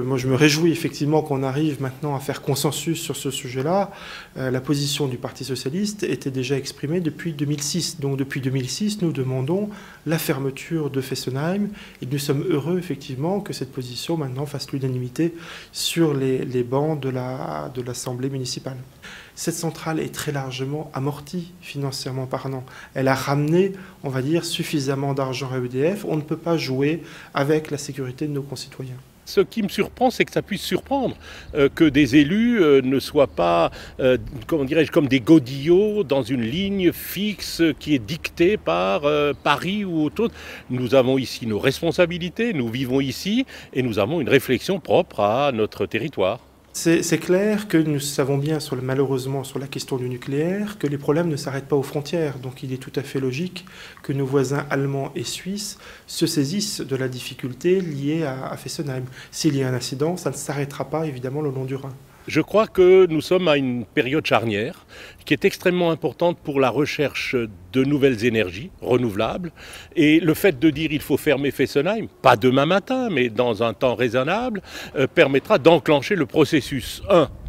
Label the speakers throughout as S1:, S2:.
S1: Moi, je me réjouis effectivement qu'on arrive maintenant à faire consensus sur ce sujet-là. La position du Parti socialiste était déjà exprimée depuis 2006. Donc depuis 2006, nous demandons la fermeture de Fessenheim et nous sommes heureux effectivement que cette position maintenant fasse l'unanimité sur les bancs de l'Assemblée municipale. Cette centrale est très largement amortie financièrement parlant. Elle a ramené, on va dire, suffisamment d'argent à EDF. On ne peut pas jouer avec la sécurité de nos concitoyens.
S2: Ce qui me surprend, c'est que ça puisse surprendre que des élus ne soient pas, comment dirais-je, comme des godillots dans une ligne fixe qui est dictée par Paris ou autre. Nous avons ici nos responsabilités, nous vivons ici et nous avons une réflexion propre à notre territoire.
S1: C'est clair que nous savons bien, malheureusement, sur la question du nucléaire, que les problèmes ne s'arrêtent pas aux frontières. Donc il est tout à fait logique que nos voisins allemands et suisses se saisissent de la difficulté liée à Fessenheim. S'il y a un incident, ça ne s'arrêtera pas, évidemment, le long du Rhin.
S2: Je crois que nous sommes à une période charnière qui est extrêmement importante pour la recherche de nouvelles énergies renouvelables. Et le fait de dire il faut fermer Fessenheim, pas demain matin, mais dans un temps raisonnable, permettra d'enclencher le processus,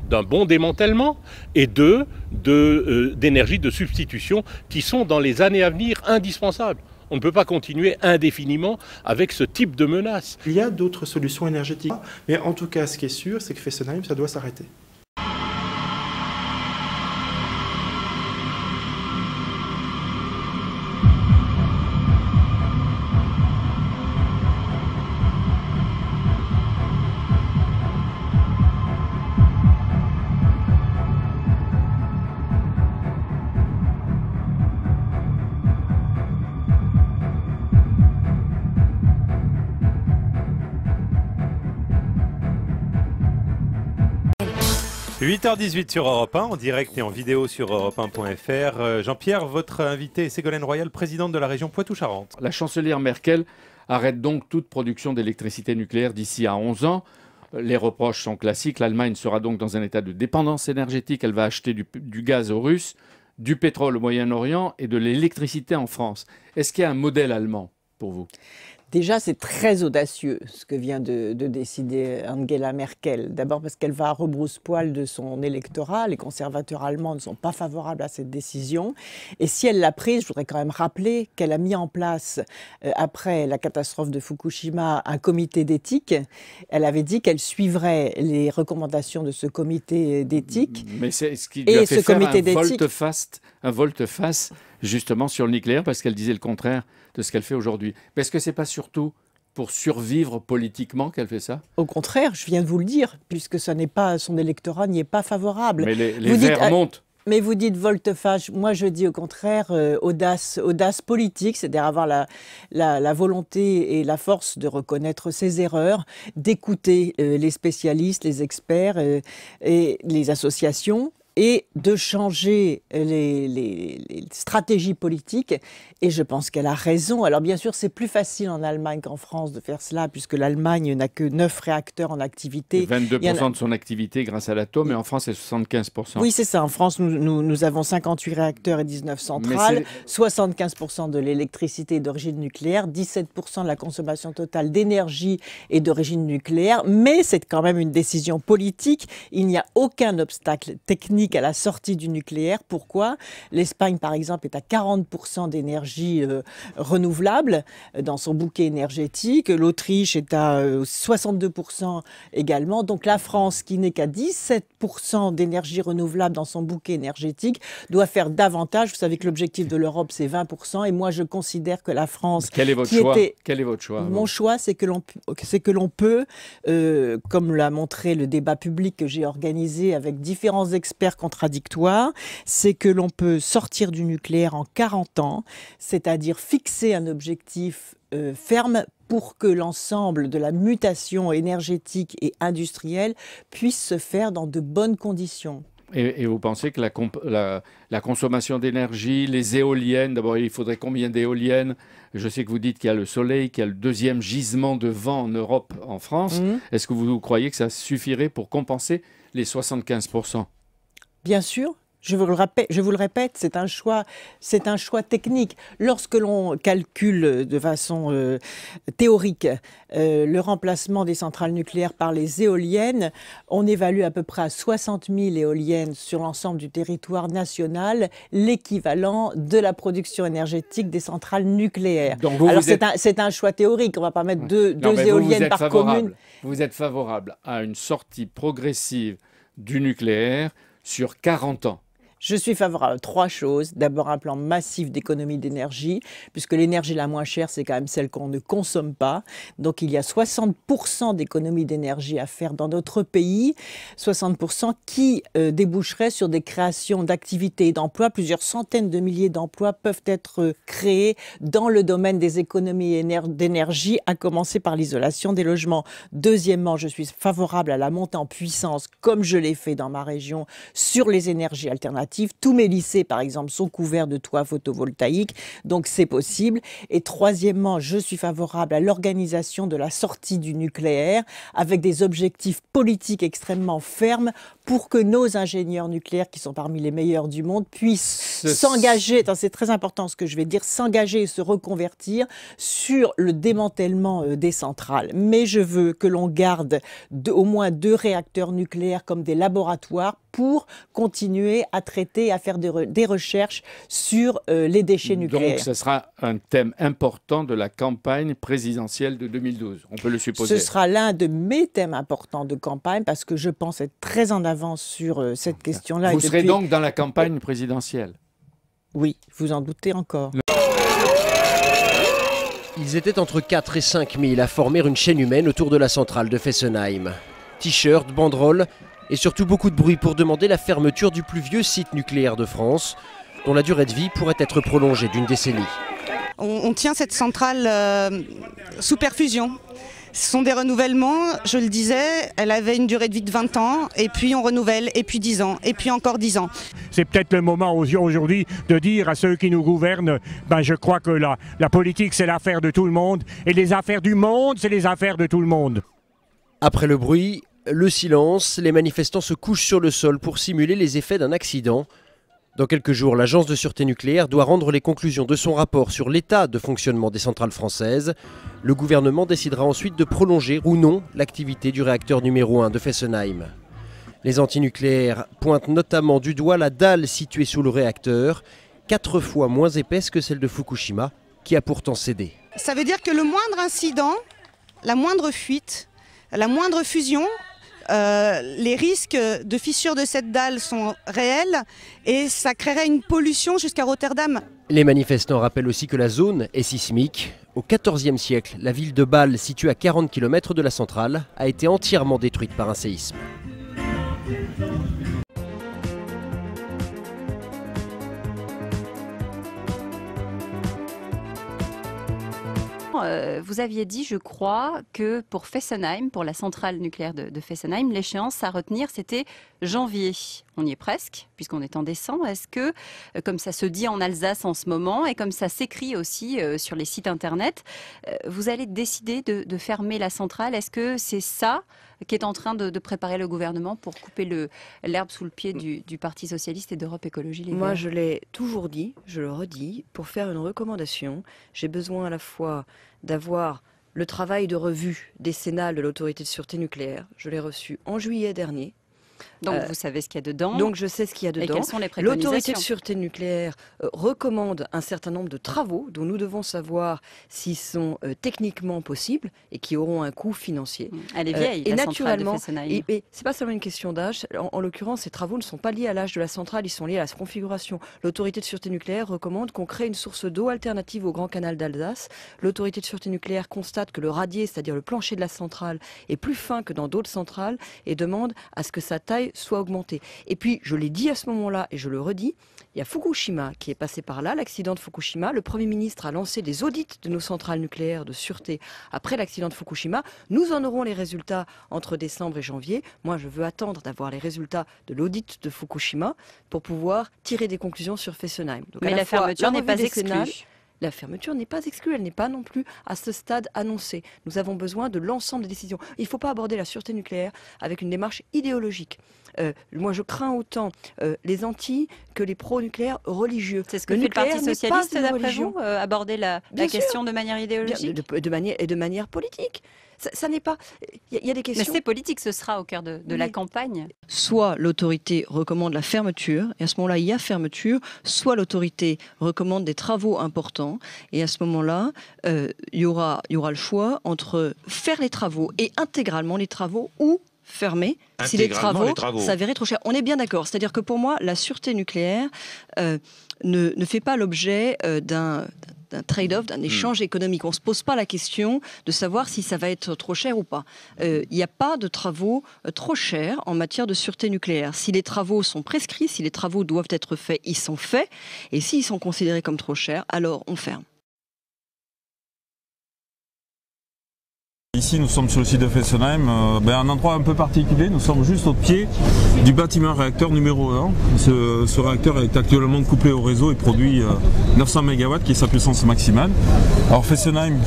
S2: d'un bon démantèlement et d'énergies de substitution qui sont dans les années à venir indispensables. On ne peut pas continuer indéfiniment avec ce type de menace.
S1: Il y a d'autres solutions énergétiques. Mais en tout cas, ce qui est sûr, c'est que Fessenheim, ça doit s'arrêter.
S3: – 8h18 sur Europe 1, en direct et en vidéo sur europe1.fr. Jean-Pierre, votre invité est Ségolène Royal, présidente de la région Poitou-Charentes.
S4: La chancelière Merkel arrête donc toute production d'électricité nucléaire d'ici à 11 ans. Les reproches sont classiques. L'Allemagne sera donc dans un état de dépendance énergétique. Elle va acheter du gaz aux Russes, du pétrole au Moyen-Orient et de l'électricité en France. Est-ce qu'il y a un modèle allemand pour vous ?
S5: Déjà, c'est très audacieux ce que vient de décider Angela Merkel. D'abord parce qu'elle va à rebrousse-poil de son électorat. Les conservateurs allemands ne sont pas favorables à cette décision. Et si elle l'a prise, je voudrais quand même rappeler qu'elle a mis en place, après la catastrophe de Fukushima, un comité d'éthique. Elle avait dit qu'elle suivrait les recommandations de ce comité d'éthique.
S4: Mais c'est ce qui lui a fait faire un volte-face justement sur le nucléaire, parce qu'elle disait le contraire de ce qu'elle fait aujourd'hui. Mais est-ce que ce n'est pas surtout pour survivre politiquement qu'elle fait ça?
S5: Au contraire, je viens de vous le dire, puisque son électorat n'y est pas favorable.
S4: Mais les Verts montent.
S5: Mais vous dites volte-face, moi je dis au contraire audace politique, c'est-à-dire avoir la volonté et la force de reconnaître ses erreurs, d'écouter les spécialistes, les experts et les associations, et de changer les stratégies politiques. Et je pense qu'elle a raison. Alors bien sûr, c'est plus facile en Allemagne qu'en France de faire cela, puisque l'Allemagne n'a que 9 réacteurs en activité.
S4: 22% de son activité grâce à l'atome, et en France, c'est 75%.
S5: Oui, c'est ça. En France, nous avons 58 réacteurs et 19 centrales, 75% de l'électricité est d'origine nucléaire, 17% de la consommation totale d'énergie est d'origine nucléaire, mais c'est quand même une décision politique. Il n'y a aucun obstacle technique à la sortie du nucléaire. Pourquoi? L'Espagne, par exemple, est à 40% d'énergie renouvelable dans son bouquet énergétique. L'Autriche est à 62% également. Donc la France, qui n'est qu'à 17% d'énergie renouvelable dans son bouquet énergétique, doit faire davantage. Vous savez que l'objectif de l'Europe, c'est 20%. Et moi, je considère que la France...
S4: Quel est votre choix? Quel est votre choix?
S5: Mon choix, c'est que l'on peut, comme l'a montré le débat public que j'ai organisé avec différents experts contradictoire, c'est que l'on peut sortir du nucléaire en 40 ans, c'est-à-dire fixer un objectif ferme pour que l'ensemble de la mutation énergétique et industrielle puisse se faire dans de bonnes conditions.
S4: Et vous pensez que la consommation d'énergie, les éoliennes, d'abord il faudrait combien d'éoliennes? Je sais que vous dites qu'il y a le soleil, qu'il y a le deuxième gisement de vent en Europe, en France. Est-ce que vous croyez que ça suffirait pour compenser les 75%?
S5: Bien sûr, Je vous le répète, c'est un choix technique. Lorsque l'on calcule de façon théorique le remplacement des centrales nucléaires par les éoliennes, on évalue à peu près à 60 000 éoliennes sur l'ensemble du territoire national, l'équivalent de la production énergétique des centrales nucléaires. Donc alors c'est un choix théorique, on ne va pas mettre deux éoliennes par commune.
S4: Vous êtes favorable à une sortie progressive du nucléaire sur 40 ans?
S5: Je suis favorable à 3 choses. D'abord, un plan massif d'économie d'énergie, puisque l'énergie la moins chère, c'est quand même celle qu'on ne consomme pas. Donc, il y a 60% d'économie d'énergie à faire dans notre pays, 60% qui déboucherait sur des créations d'activités et d'emplois. Plusieurs centaines de milliers d'emplois peuvent être créés dans le domaine des économies d'énergie, à commencer par l'isolation des logements. Deuxièmement, je suis favorable à la montée en puissance, comme je l'ai fait dans ma région, sur les énergies alternatives. Tous mes lycées, par exemple, sont couverts de toits photovoltaïques, donc c'est possible. Et troisièmement, je suis favorable à l'organisation de la sortie du nucléaire avec des objectifs politiques extrêmement fermes pour que nos ingénieurs nucléaires, qui sont parmi les meilleurs du monde, puissent s'engager, c'est très important ce que je vais dire, s'engager et se reconvertir sur le démantèlement des centrales. Mais je veux que l'on garde au moins 2 réacteurs nucléaires comme des laboratoires pour continuer à traiter, à faire des recherches sur les déchets nucléaires.
S4: Donc ce sera un thème important de la campagne présidentielle de 2012, on peut le supposer.
S5: Ce sera l'un de mes thèmes importants de campagne parce que je pense être très en avance sur cette question-là.
S4: Vous serez donc dans la campagne présidentielle?
S5: Oui, vous en doutez encore.
S6: Ils étaient entre 4 et 5 000 à former une chaîne humaine autour de la centrale de Fessenheim. T-shirts, banderoles et surtout beaucoup de bruit pour demander la fermeture du plus vieux site nucléaire de France, dont la durée de vie pourrait être prolongée d'1 décennie.
S7: On tient cette centrale sous perfusion. Ce sont des renouvellements, je le disais, elle avait une durée de vie de 20 ans, et puis on renouvelle, et puis 10 ans, et puis encore 10 ans.
S8: C'est peut-être le moment aujourd'hui de dire à ceux qui nous gouvernent, je crois que la politique c'est l'affaire de tout le monde, et les affaires du monde c'est les affaires de tout le monde.
S6: Après le bruit, le silence, les manifestants se couchent sur le sol pour simuler les effets d'un accident. Dans quelques jours, l'Agence de sûreté nucléaire doit rendre les conclusions de son rapport sur l'état de fonctionnement des centrales françaises. Le gouvernement décidera ensuite de prolonger ou non l'activité du réacteur numéro 1 de Fessenheim. Les antinucléaires pointent notamment du doigt la dalle située sous le réacteur, 4 fois moins épaisse que celle de Fukushima, qui a pourtant cédé.
S7: Ça veut dire que le moindre incident, la moindre fuite, la moindre fusion, les risques de fissure de cette dalle sont réels et ça créerait une pollution jusqu'à Rotterdam.
S6: Les manifestants rappellent aussi que la zone est sismique. Au XIVe siècle, la ville de Bâle, située à 40 km de la centrale, a été entièrement détruite par un séisme.
S9: Vous aviez dit, je crois, que pour Fessenheim, pour la centrale nucléaire de Fessenheim, l'échéance à retenir, c'était janvier. On y est presque, puisqu'on est en décembre. Est-ce que, comme ça se dit en Alsace en ce moment, et comme ça s'écrit aussi sur les sites internet, vous allez décider de fermer la centrale? Est-ce que c'est ça qui est en train de préparer le gouvernement pour couper l'herbe sous le pied du Parti Socialiste et d'Europe Écologie Les Verts?
S10: Moi, je l'ai toujours dit, je le redis, pour faire une recommandation, j'ai besoin à la fois d'avoir le travail de revue décennal de l'autorité de sûreté nucléaire. Je l'ai reçu en juillet dernier.
S9: Donc vous savez ce qu'il y a dedans.
S10: Donc je sais ce qu'il y a dedans.
S9: Et quelles sont les préconisations?
S10: L'autorité de sûreté nucléaire recommande un certain nombre de travaux dont nous devons savoir s'ils sont techniquement possibles et qui auront un coût financier.
S9: Elle est vieille,
S10: et
S9: la
S10: naturellement,
S9: centrale de Fessenheim.
S10: et c'est pas seulement une question d'âge. En l'occurrence, ces travaux ne sont pas liés à l'âge de la centrale, ils sont liés à sa configuration. L'autorité de sûreté nucléaire recommande qu'on crée une source d'eau alternative au Grand Canal d'Alsace. L'autorité de sûreté nucléaire constate que le radier, c'est-à-dire le plancher de la centrale, est plus fin que dans d'autres centrales et demande à ce que sa taille soit augmentée. Et puis, je l'ai dit à ce moment-là et je le redis, il y a Fukushima qui est passé par là, l'accident de Fukushima. Le Premier ministre a lancé des audits de nos centrales nucléaires de sûreté après l'accident de Fukushima. Nous en aurons les résultats entre décembre et janvier. Moi, je veux attendre d'avoir les résultats de l'audit de Fukushima pour pouvoir tirer des conclusions sur Fessenheim. Donc,
S9: mais la fermeture n'est pas exclue.
S10: La fermeture n'est pas exclue, elle n'est pas non plus à ce stade annoncée. Nous avons besoin de l'ensemble des décisions. Il ne faut pas aborder la sûreté nucléaire avec une démarche idéologique. moi je crains autant les anti que les pro-nucléaires religieux.
S9: C'est ce que fait le Parti socialiste, d'après vous, aborder la question de manière idéologique
S10: de manière politique. Ça n'est pas... Il y a des questions...
S9: Mais c'est politique, ce sera au cœur de la campagne.
S10: Soit l'autorité recommande la fermeture, et à ce moment-là, il y a fermeture, soit l'autorité recommande des travaux importants, et à ce moment-là, il y aura le choix entre faire les travaux, et intégralement les travaux, ou fermer si les travaux s'avéraient trop chers. On est bien d'accord. C'est-à-dire que pour moi, la sûreté nucléaire ne fait pas l'objet d'un trade-off, d'un échange économique. On ne se pose pas la question de savoir si ça va être trop cher ou pas. Il n'y a pas de travaux trop chers en matière de sûreté nucléaire. Si les travaux sont prescrits, si les travaux doivent être faits, ils sont faits. Et s'ils sont considérés comme trop chers, alors on ferme.
S11: Ici, nous sommes sur le site de Fessenheim, un endroit un peu particulier. Nous sommes juste au pied du bâtiment réacteur numéro 1. Ce réacteur est actuellement couplé au réseau et produit 900 MW qui est sa puissance maximale. Alors Fessenheim,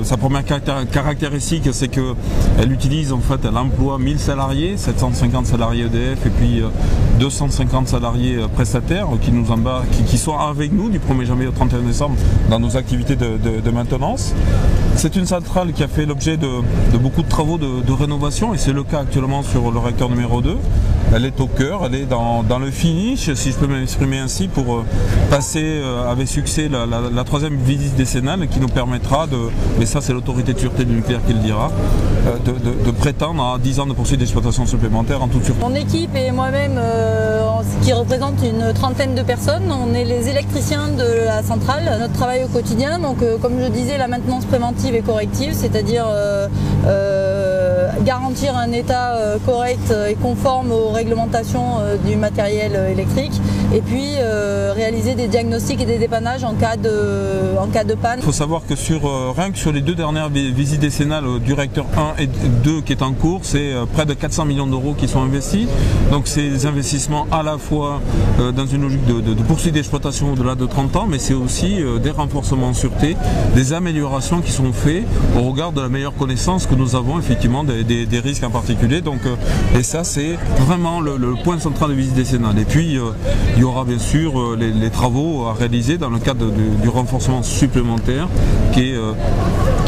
S11: sa première caractéristique, c'est qu'elle utilise, en fait, elle emploie 1000 salariés, 750 salariés EDF et puis 250 salariés prestataires qui sont avec nous du 1er janvier au 31 décembre dans nos activités de maintenance. C'est une centrale qui a fait l'objet de beaucoup de travaux de rénovation et c'est le cas actuellement sur le réacteur numéro 2. Elle est au cœur, elle est dans le finish, si je peux m'exprimer ainsi, pour passer avec succès la troisième visite décennale qui nous permettra mais ça c'est l'autorité de sûreté du nucléaire qui le dira, de prétendre à 10 ans de poursuite d'exploitation supplémentaire en toute sûreté.
S12: Mon équipe et moi-même, qui représente une trentaine de personnes, on est les électriciens de la centrale. Notre travail au quotidien, donc comme je disais, la maintenance préventive et corrective, c'est-à-dire garantir un état correct et conforme aux réglementations du matériel électrique et puis réaliser des diagnostics et des dépannages en cas de panne.
S11: Il faut savoir que rien que sur les 2 dernières visites décennales du réacteur 1 et 2 qui est en cours, c'est près de 400 millions d'euros qui sont investis. Donc c'est des investissements à la fois dans une logique de poursuite d'exploitation au-delà de 30 ans, mais c'est aussi des renforcements en sûreté, des améliorations qui sont faites au regard de la meilleure connaissance que nous avons effectivement des risques en particulier. Donc, et ça c'est vraiment le point central de visite décennale. Et puis il y aura bien sûr les travaux à réaliser dans le cadre du renforcement supplémentaire qui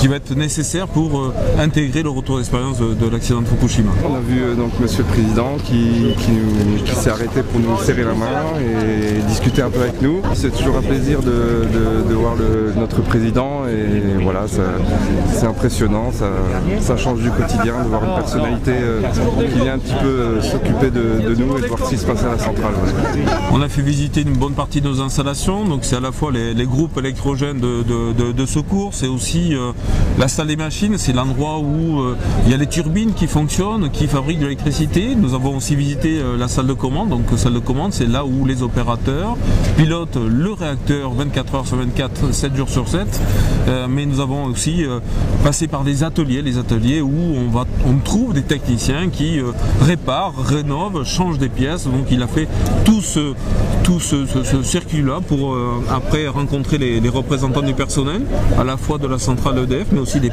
S11: va être nécessaire pour intégrer le retour d'expérience de l'accident de Fukushima.
S13: On a vu donc Monsieur le Président qui s'est arrêté pour nous serrer la main et discuter un peu avec nous. C'est toujours un plaisir de voir notre Président et voilà, c'est impressionnant, ça change du quotidien de voir une personnalité qui vient un petit peu s'occuper de nous et de voir ce qui se passe à la centrale. Ouais.
S11: On a fait visiter une bonne partie de nos installations, donc c'est à la fois les groupes électrogènes de secours, c'est aussi la salle des machines, c'est l'endroit où il y a les turbines qui fonctionnent, qui fabriquent de l'électricité. Nous avons aussi visité la salle de commande, donc salle de commande c'est là où les opérateurs pilotent le réacteur 24 heures sur 24, 7 jours sur 7, mais nous avons aussi passé par les ateliers où on trouve des techniciens qui réparent, rénovent, changent des pièces. Donc il a fait tout ce circuit-là pour après rencontrer les représentants du personnel, à la fois de la centrale EDF, mais aussi des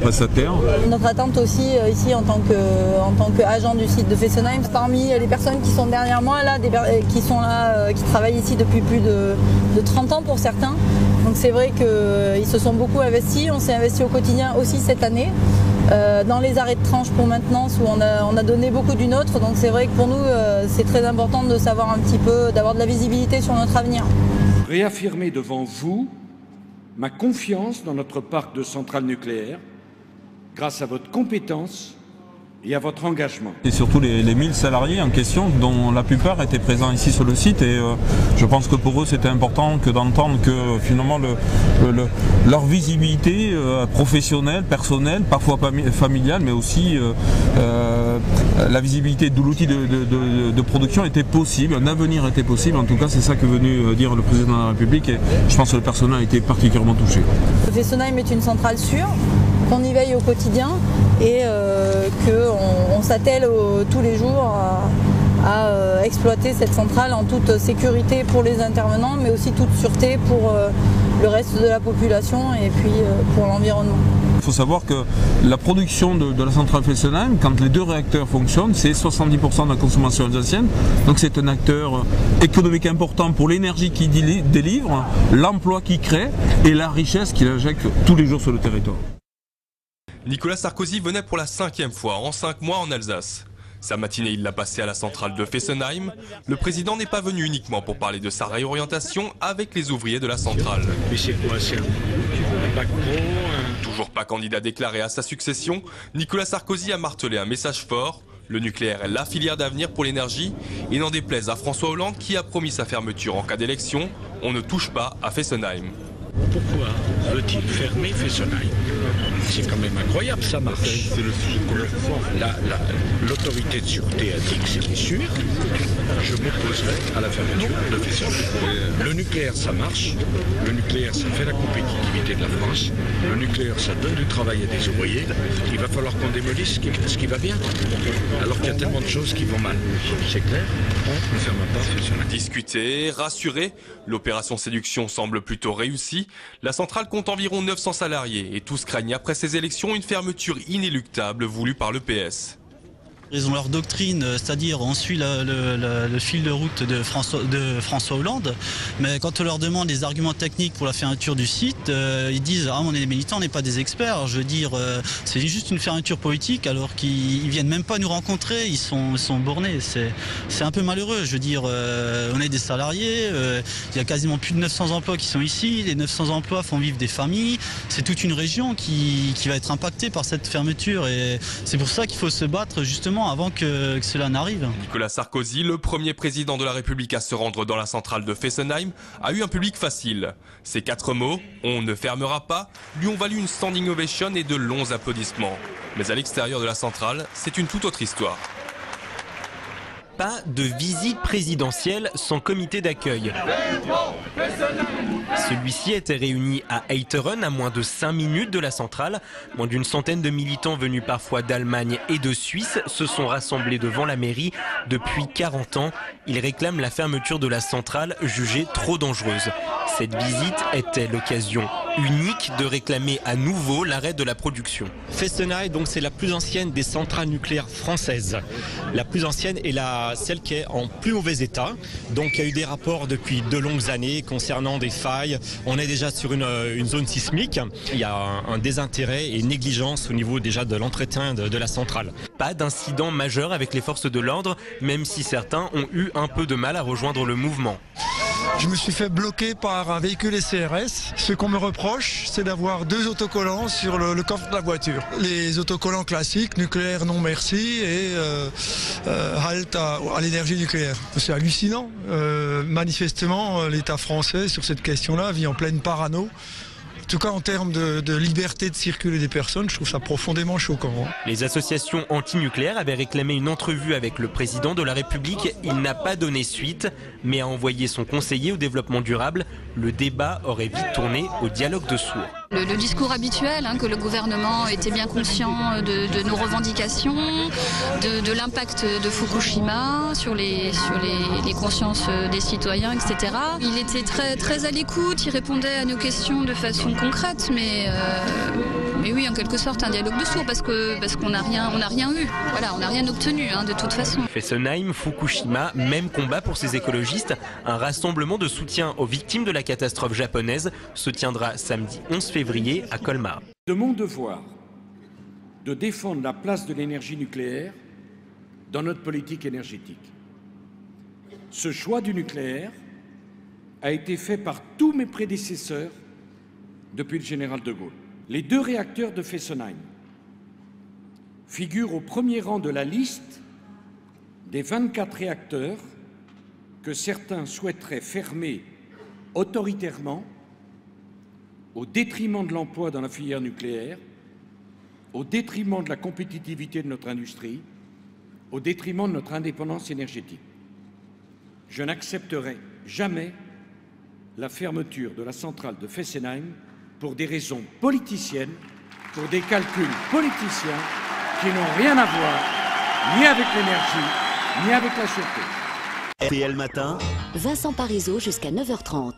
S11: prestataires.
S12: Notre attente aussi ici en tant qu'agent du site de Fessenheim, parmi les personnes qui sont derrière moi, là, qui travaillent ici depuis plus de 30 ans pour certains. Donc c'est vrai qu'ils se sont beaucoup investis, on s'est investi au quotidien aussi cette année. Dans les arrêts de tranche pour maintenance où on a donné beaucoup du nôtre, donc c'est vrai que pour nous c'est très important de savoir un petit peu, d'avoir de la visibilité sur notre avenir.
S14: Réaffirmer devant vous ma confiance dans notre parc de centrales nucléaires grâce à votre compétence et à votre engagement.
S11: Et surtout les 1000 salariés en question, dont la plupart étaient présents ici sur le site, et je pense que pour eux c'était important d'entendre que finalement leur visibilité professionnelle, personnelle, parfois familiale, mais aussi la visibilité de l'outil de production était possible, un avenir était possible. En tout cas c'est ça que est venu dire le président de la République, et je pense que le personnel a été particulièrement touché.
S12: Fessenheim est une centrale sûre, qu'on y veille au quotidien et qu'on s'attelle tous les jours à exploiter cette centrale en toute sécurité pour les intervenants, mais aussi toute sûreté pour le reste de la population et puis pour l'environnement.
S11: Il faut savoir que la production de la centrale Fessenheim, quand les 2 réacteurs fonctionnent, c'est 70% de la consommation alsacienne. Donc c'est un acteur économique important pour l'énergie qu'il délivre, l'emploi qu'il crée et la richesse qu'il injecte tous les jours sur le territoire.
S15: Nicolas Sarkozy venait pour la 5e fois en 5 mois en Alsace. Sa matinée, il l'a passée à la centrale de Fessenheim. Le président n'est pas venu uniquement pour parler de sa réorientation avec les ouvriers de la centrale.
S16: Mais c'est quoi, c'est un bac pro,
S15: Toujours pas candidat déclaré à sa succession, Nicolas Sarkozy a martelé un message fort. Le nucléaire est la filière d'avenir pour l'énergie. Et n'en déplaise à François Hollande qui a promis sa fermeture en cas d'élection, on ne touche pas à Fessenheim.
S16: Pourquoi veut-il fermer Fessenheim? C'est quand même incroyable, ça marche. C'est le sujet de conversation. L'autorité de sûreté a dit que c'était sûr. Je m'opposerai à la fermeture de Fessenheim. Le nucléaire, ça marche. Le nucléaire, ça fait la compétitivité de la France. Le nucléaire, ça donne du travail à des ouvriers. Il va falloir qu'on démolisse ce qui va bien. Alors qu'il y a tellement de choses qui vont mal. C'est clair, on ne ferme pas Fessenheim.
S15: Discuté, rassuré, l'opération séduction semble plutôt réussie. La centrale compte environ 900 salariés et tous craignent après ces élections une fermeture inéluctable voulue par le PS.
S17: Ils ont leur doctrine, c'est-à-dire on suit le fil de route de François Hollande, mais quand on leur demande des arguments techniques pour la fermeture du site, ils disent « Ah, on est des militants, on n'est pas des experts ». Je veux dire, c'est juste une fermeture politique alors qu'ils viennent même pas nous rencontrer, ils sont bornés. C'est un peu malheureux, je veux dire, on est des salariés, il y a quasiment plus de 900 emplois qui sont ici, les 900 emplois font vivre des familles, c'est toute une région qui va être impactée par cette fermeture et c'est pour ça qu'il faut se battre justement avant que cela n'arrive.
S15: Nicolas Sarkozy, le premier président de la République à se rendre dans la centrale de Fessenheim, a eu un public facile. Ces 4 mots, on ne fermera pas, lui ont valu une standing ovation et de longs applaudissements. Mais à l'extérieur de la centrale, c'est une toute autre histoire.
S18: Pas de visite présidentielle sans comité d'accueil. Celui-ci était réuni à Eiteren, à moins de 5 minutes de la centrale. Moins d'une centaine de militants venus parfois d'Allemagne et de Suisse se sont rassemblés devant la mairie. Depuis 40 ans, ils réclament la fermeture de la centrale jugée trop dangereuse. Cette visite était l'occasion unique de réclamer à nouveau l'arrêt de la production.
S19: Fessenheim, donc c'est la plus ancienne des centrales nucléaires françaises. La plus ancienne est celle qui est en plus mauvais état. Donc il y a eu des rapports depuis de longues années concernant des failles. On est déjà sur une zone sismique. Il y a un désintérêt et une négligence au niveau déjà de l'entretien de la centrale.
S18: Pas d'incident majeur avec les forces de l'ordre, même si certains ont eu un peu de mal à rejoindre le mouvement.
S20: Je me suis fait bloquer par un véhicule SCRS. Ce qu'on me reproche, c'est d'avoir 2 autocollants sur le coffre de la voiture. Les autocollants classiques, nucléaire non merci et halte à l'énergie nucléaire. C'est hallucinant. Manifestement, l'État français, sur cette question-là, vit en pleine parano. En tout cas, en termes de liberté de circuler des personnes, je trouve ça profondément choquant.
S18: Les associations anti-nucléaires avaient réclamé une entrevue avec le président de la République. Il n'a pas donné suite, mais a envoyé son conseiller au développement durable. Le débat aurait vite tourné au dialogue de sourds.
S21: Le discours habituel, que le gouvernement était bien conscient de nos revendications, de l'impact de Fukushima sur les consciences des citoyens, etc. Il était très à l'écoute, il répondait à nos questions de façon concrète, mais oui, en quelque sorte, un dialogue de sourds, parce qu'on n'a rien eu. Voilà, on n'a rien obtenu, de toute façon.
S18: Fessenheim, Fukushima, même combat pour ces écologistes. Un rassemblement de soutien aux victimes de la catastrophe japonaise se tiendra samedi 11 février à Colmar.
S14: De mon devoir de défendre la place de l'énergie nucléaire dans notre politique énergétique. Ce choix du nucléaire a été fait par tous mes prédécesseurs depuis le général de Gaulle. Les 2 réacteurs de Fessenheim figurent au premier rang de la liste des 24 réacteurs que certains souhaiteraient fermer autoritairement au détriment de l'emploi dans la filière nucléaire, au détriment de la compétitivité de notre industrie, au détriment de notre indépendance énergétique. Je n'accepterai jamais la fermeture de la centrale de Fessenheim pour des raisons politiciennes, pour des calculs politiciens qui n'ont rien à voir ni avec l'énergie, ni avec la sûreté.
S22: RTL Matin.
S23: Vincent Parisot jusqu'à 9h30.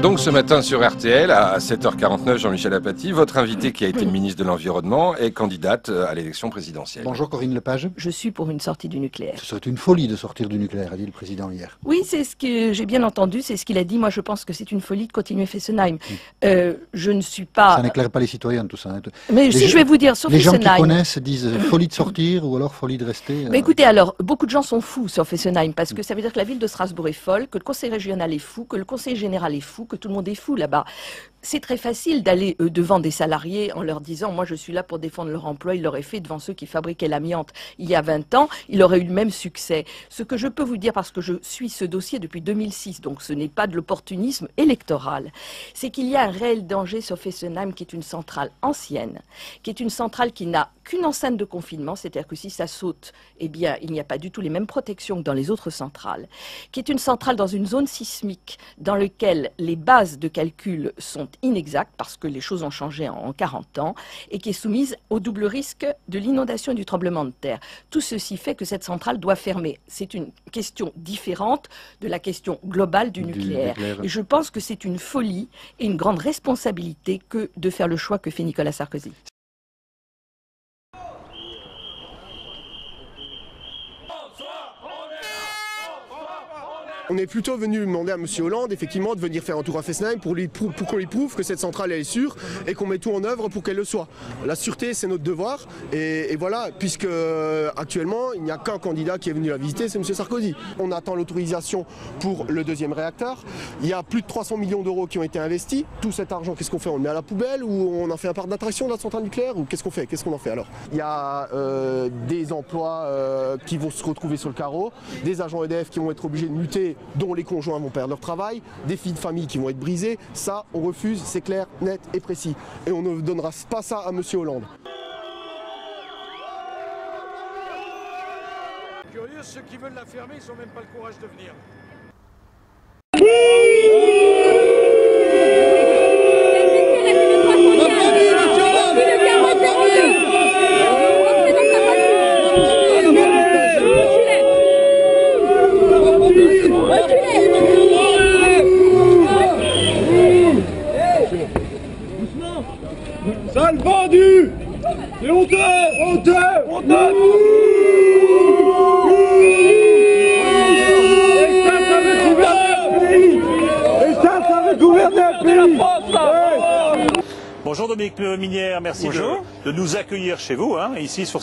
S2: Donc ce matin sur RTL, à 7h49, Jean-Michel Apathy, votre invité qui a été ministre de l'Environnement est candidate à l'élection présidentielle.
S22: Bonjour Corinne Lepage.
S23: Je suis pour une sortie du nucléaire.
S22: Ce serait une folie de sortir du nucléaire, a dit le président hier.
S23: Oui, c'est ce que j'ai bien entendu, c'est ce qu'il a dit. Moi, je pense que c'est une folie de continuer Fessenheim. Je ne suis pas...
S22: Ça n'éclaire pas les citoyens, tout ça. Hein.
S23: Mais si je vais vous dire, sur Fessenheim...
S22: Les gens qui connaissent disent folie de sortir ou alors folie de rester.
S23: Mais écoutez, alors, beaucoup de gens sont fous sur Fessenheim parce que ça veut dire que la ville de Strasbourg est folle, que le conseil régional est fou, que le conseil général est fou, que tout le monde est fou là-bas. C'est très facile d'aller devant des salariés en leur disant « moi je suis là pour défendre leur emploi », il l'aurait fait devant ceux qui fabriquaient l'amiante il y a 20 ans, il aurait eu le même succès. Ce que je peux vous dire, parce que je suis ce dossier depuis 2006, donc ce n'est pas de l'opportunisme électoral, c'est qu'il y a un réel danger sur Fessenheim qui est une centrale ancienne, qui est une centrale qui n'a qu'une enceinte de confinement, c'est-à-dire que si ça saute, eh bien il n'y a pas du tout les mêmes protections que dans les autres centrales, qui est une centrale dans une zone sismique dans laquelle les bases de calcul sont inexactes parce que les choses ont changé en 40 ans et qui est soumise au double risque de l'inondation et du tremblement de terre. Tout ceci fait que cette centrale doit fermer. C'est une question différente de la question globale du nucléaire. Et je pense que c'est une folie et une grande responsabilité que de faire le choix que fait Nicolas Sarkozy.
S24: On est plutôt venu demander à M. Hollande, effectivement, de venir faire un tour à Fessenheim pour qu'on lui prouve que cette centrale elle est sûre et qu'on met tout en œuvre pour qu'elle le soit. La sûreté, c'est notre devoir. Et voilà, puisque actuellement, il n'y a qu'un candidat qui est venu la visiter, c'est M. Sarkozy. On attend l'autorisation pour le deuxième réacteur. Il y a plus de 300 millions d'euros qui ont été investis. Tout cet argent, qu'est-ce qu'on fait? On le met à la poubelle ou on en fait un parc d'attraction de la centrale nucléaire? Ou qu'est-ce qu'on fait? Qu'est-ce qu'on en fait alors? Il y a des emplois qui vont se retrouver sur le carreau, des agents EDF qui vont être obligés de muter, dont les conjoints vont perdre leur travail, des filles de famille qui vont être brisées. Ça, on refuse, c'est clair, net et précis. Et on ne donnera pas ça à M. Hollande.
S25: Curieux, ceux qui veulent la fermer, ils n'ont même pas le courage de venir. Sale vendu! C'est honteux! Honteux! Honteux! Et ça veut gouverner un pays! Et ça veut gouverner un pays!
S26: Bonjour Dominique Minière, merci de nous accueillir chez vous, ici sur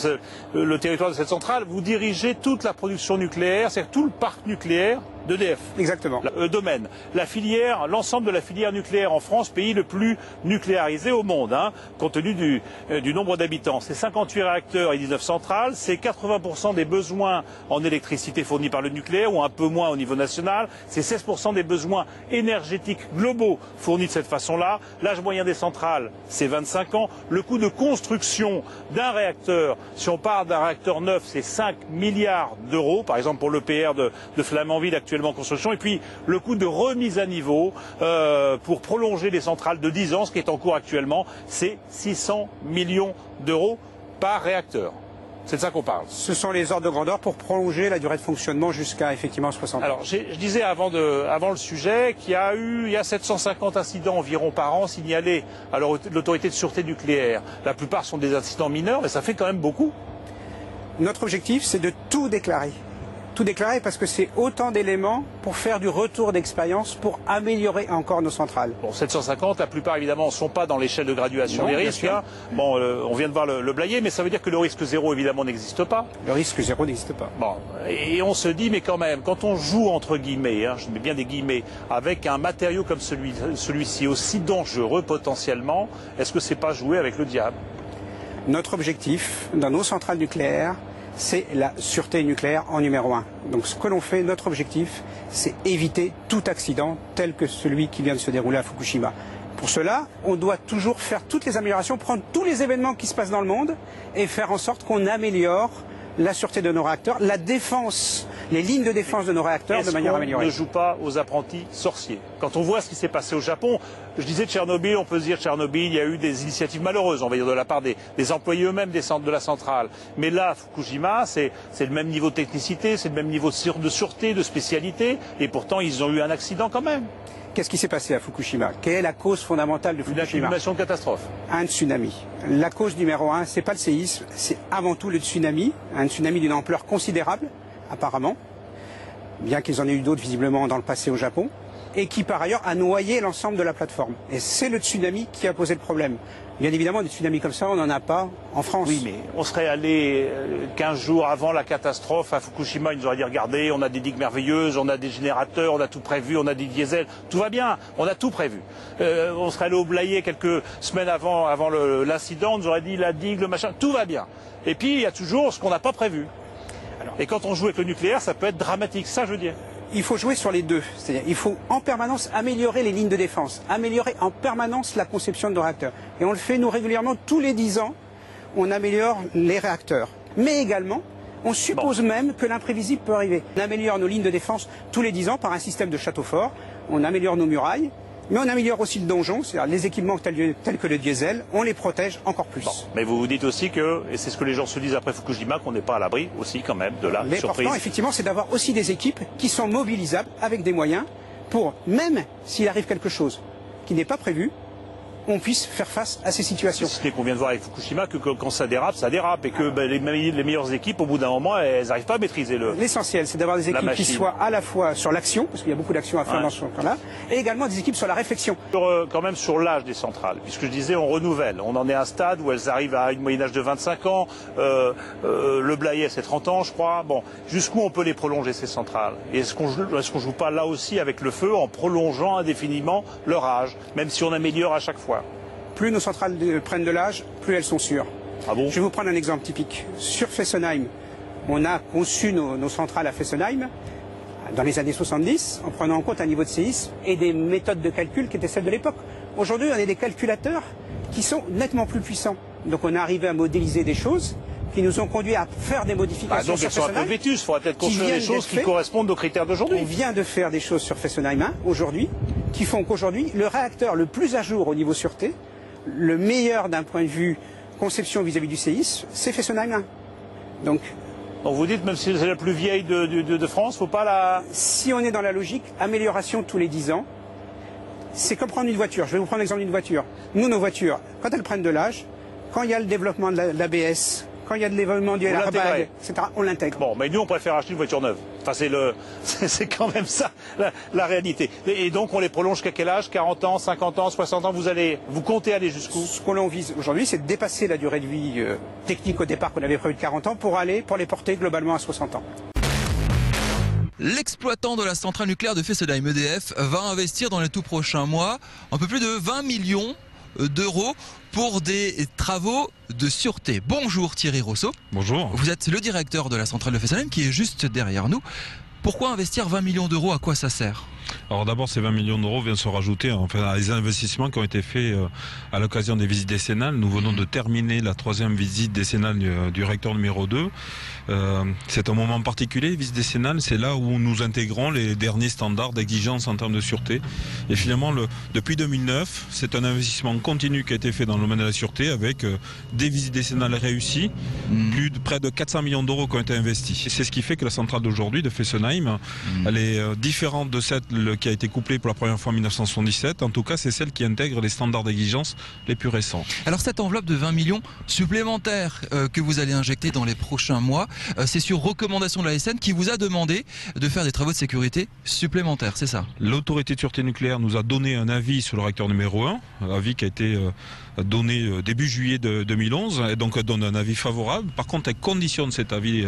S26: le territoire de cette centrale. Vous dirigez toute la production nucléaire, c'est-à-dire tout le parc nucléaire d'EDF.
S27: Exactement.
S26: Domaine. La filière, l'ensemble de la filière nucléaire en France, pays le plus nucléarisé au monde, compte tenu du nombre d'habitants. C'est 58 réacteurs et 19 centrales, c'est 80% des besoins en électricité fournis par le nucléaire, ou un peu moins au niveau national. C'est 16% des besoins énergétiques globaux fournis de cette façon-là. L'âge moyen des centrales, c'est 25 ans. Le coût de construction d'un réacteur, si on part d'un réacteur neuf, c'est 5 milliards d'euros, par exemple pour l'EPR de Flamanville actuellement en construction. Et puis le coût de remise à niveau pour prolonger les centrales de 10 ans, ce qui est en cours actuellement, c'est 600 millions d'euros par réacteur. C'est de ça qu'on parle.
S27: Ce sont les ordres de grandeur pour prolonger la durée de fonctionnement jusqu'à effectivement 60 ans.
S26: Alors, je disais avant le sujet qu'il y a 750 incidents environ par an signalés à l'autorité de sûreté nucléaire. La plupart sont des incidents mineurs, mais ça fait quand même beaucoup.
S27: Notre objectif, c'est de tout déclarer. Tout déclarer parce que c'est autant d'éléments pour faire du retour d'expérience, pour améliorer encore nos centrales.
S26: Bon, 750, la plupart évidemment ne sont pas dans l'échelle de graduation des risques. Bon, on vient de voir le Blayais, mais ça veut dire que le risque zéro évidemment n'existe pas.
S27: Le risque zéro n'existe pas.
S26: Bon, et on se dit, mais quand même, quand on joue entre guillemets, je mets bien des guillemets, avec un matériau comme celui-ci aussi dangereux potentiellement, est-ce que c'est pas jouer avec le diable?
S27: Notre objectif dans nos centrales nucléaires, c'est la sûreté nucléaire en numéro 1. Donc ce que l'on fait, notre objectif, c'est éviter tout accident tel que celui qui vient de se dérouler à Fukushima. Pour cela, on doit toujours faire toutes les améliorations, prendre tous les événements qui se passent dans le monde et faire en sorte qu'on améliore la sûreté de nos réacteurs, la défense, les lignes de défense de nos réacteurs de manière améliorée.
S26: Est-ce qu'on ne joue pas aux apprentis sorciers? Quand on voit ce qui s'est passé au Japon, je disais Tchernobyl, on peut se dire Tchernobyl, il y a eu des initiatives malheureuses, on va dire de la part des employés eux-mêmes de la centrale. Mais là, Fukushima, c'est le même niveau de technicité, c'est le même niveau de sûreté, de spécialité, et pourtant ils ont eu un accident quand même.
S27: Qu'est-ce qui s'est passé à Fukushima? Quelle est la cause fondamentale de Fukushima?
S26: Une accumulation de catastrophes.
S27: Un tsunami. La cause numéro 1, c'est pas le séisme, c'est avant tout le tsunami. Un tsunami d'une ampleur considérable, apparemment, bien qu'ils en aient eu d'autres visiblement dans le passé au Japon, et qui par ailleurs a noyé l'ensemble de la plateforme. Et c'est le tsunami qui a posé le problème. Bien évidemment, des tsunamis comme ça, on n'en a pas en France.
S26: Oui, mais on serait allé 15 jours avant la catastrophe à Fukushima, ils nous auraient dit, regardez, on a des digues merveilleuses, on a des générateurs, on a tout prévu, on a des diesels, tout va bien, on a tout prévu. On serait allé au Blayais quelques semaines avant l'incident, on nous aurait dit, la digue, le machin, tout va bien. Et puis, il y a toujours ce qu'on n'a pas prévu. Et quand on joue avec le nucléaire, ça peut être dramatique, ça je veux dire.
S27: Il faut jouer sur les deux. C'est-à-dire il faut en permanence améliorer les lignes de défense, améliorer en permanence la conception de nos réacteurs. Et on le fait, nous, régulièrement, tous les 10 ans, on améliore les réacteurs. Mais également, on suppose même que l'imprévisible peut arriver. On améliore nos lignes de défense tous les 10 ans par un système de château fort, on améliore nos murailles, mais on améliore aussi le donjon, c'est-à-dire les équipements tels que le diesel, on les protège encore plus.
S26: Bon, mais vous vous dites aussi que, et c'est ce que les gens se disent après Fukushima, qu'on n'est pas à l'abri aussi quand même de la surprise.
S27: L'important, effectivement, c'est d'avoir aussi des équipes qui sont mobilisables avec des moyens pour, même s'il arrive quelque chose qui n'est pas prévu, on puisse faire face à ces situations.
S26: C'est ce qu'on vient de voir avec Fukushima, que quand ça dérape, et que les meilleures équipes, au bout d'un moment, elles n'arrivent pas à maîtriser le...
S27: L'essentiel, c'est d'avoir des équipes qui soient à la fois sur l'action, parce qu'il y a beaucoup d'actions à faire dans ce cas-là, et également des équipes sur la réflexion.
S26: Quand même sur l'âge des centrales, puisque je disais, on renouvelle. On en est à un stade où elles arrivent à une moyenne âge de 25 ans, le Blayais c'est 30 ans, je crois. Bon, jusqu'où on peut les prolonger, ces centrales? Et est-ce qu'on joue pas là aussi avec le feu en prolongeant indéfiniment leur âge, même si on améliore à chaque fois?
S27: Plus nos centrales prennent de l'âge, plus elles sont sûres.
S26: Ah bon?
S27: Je vais vous prendre un exemple typique. Sur Fessenheim, on a conçu nos centrales à Fessenheim dans les années 70 en prenant en compte un niveau de séisme et des méthodes de calcul qui étaient celles de l'époque. Aujourd'hui, on a des calculateurs qui sont nettement plus puissants. Donc on est arrivé à modéliser des choses qui nous ont conduit à faire des modifications
S26: donc
S27: sur
S26: elles sont un peu vétustes, il faudrait peut-être construire des choses qui correspondent aux critères d'aujourd'hui.
S27: On vient de faire des choses sur Fessenheim 1 aujourd'hui qui font qu'aujourd'hui, le réacteur le plus à jour au niveau sûreté, le meilleur d'un point de vue conception vis-à-vis du séisme, c'est Fessenheim 1. Donc
S26: vous dites, même si c'est la plus vieille de France, faut pas la...
S27: Si on est dans la logique, amélioration tous les 10 ans, c'est comme prendre une voiture. Je vais vous prendre l'exemple d'une voiture. Nous, nos voitures, quand elles prennent de l'âge, quand il y a le développement de l'ABS, quand il y a de l'évolution du airbag, etc., on l'intègre.
S26: Bon, mais nous, on préfère acheter une voiture neuve. Enfin, c'est quand même ça, la réalité. Et donc, on les prolonge jusqu'à quel âge? 40 ans, 50 ans, 60 ans, vous comptez aller jusqu'où?
S27: Ce qu'on vise aujourd'hui, c'est de dépasser la durée de vie technique au départ qu'on avait prévu de 40 ans pour les porter globalement à 60 ans.
S1: L'exploitant de la centrale nucléaire de Fessenheim, EDF, va investir dans les tout prochains mois un peu plus de 20 millions d'euros pour des travaux de sûreté. Bonjour Thierry Rousseau.
S11: Bonjour.
S1: Vous êtes le directeur de la centrale de Fessenheim qui est juste derrière nous. Pourquoi investir 20 millions d'euros? À quoi ça sert?
S11: Alors d'abord, ces 20 millions d'euros viennent se rajouter à les investissements qui ont été faits à l'occasion des visites décennales. Nous venons de terminer la 3e visite décennale du réacteur numéro 2. C'est un moment particulier, visite décennale, c'est là où nous intégrons les derniers standards d'exigence en termes de sûreté. Et finalement, depuis 2009, c'est un investissement continu qui a été fait dans le domaine de la sûreté avec des visites décennales réussies, près de 400 millions d'euros qui ont été investis. Et c'est ce qui fait que la centrale d'aujourd'hui de Fessenheim, elle est différente de celle qui a été couplée pour la première fois en 1977. En tout cas, c'est celle qui intègre les standards d'exigence les plus récents.
S1: Alors cette enveloppe de 20 millions supplémentaires que vous allez injecter dans les prochains mois, c'est sur recommandation de l'ASN qui vous a demandé de faire des travaux de sécurité supplémentaires, c'est ça?
S11: L'autorité de sûreté nucléaire nous a donné un avis sur le réacteur numéro 1, avis qui a été donné début juillet 2011, et donc donne un avis favorable. Par contre, elle conditionne cet avis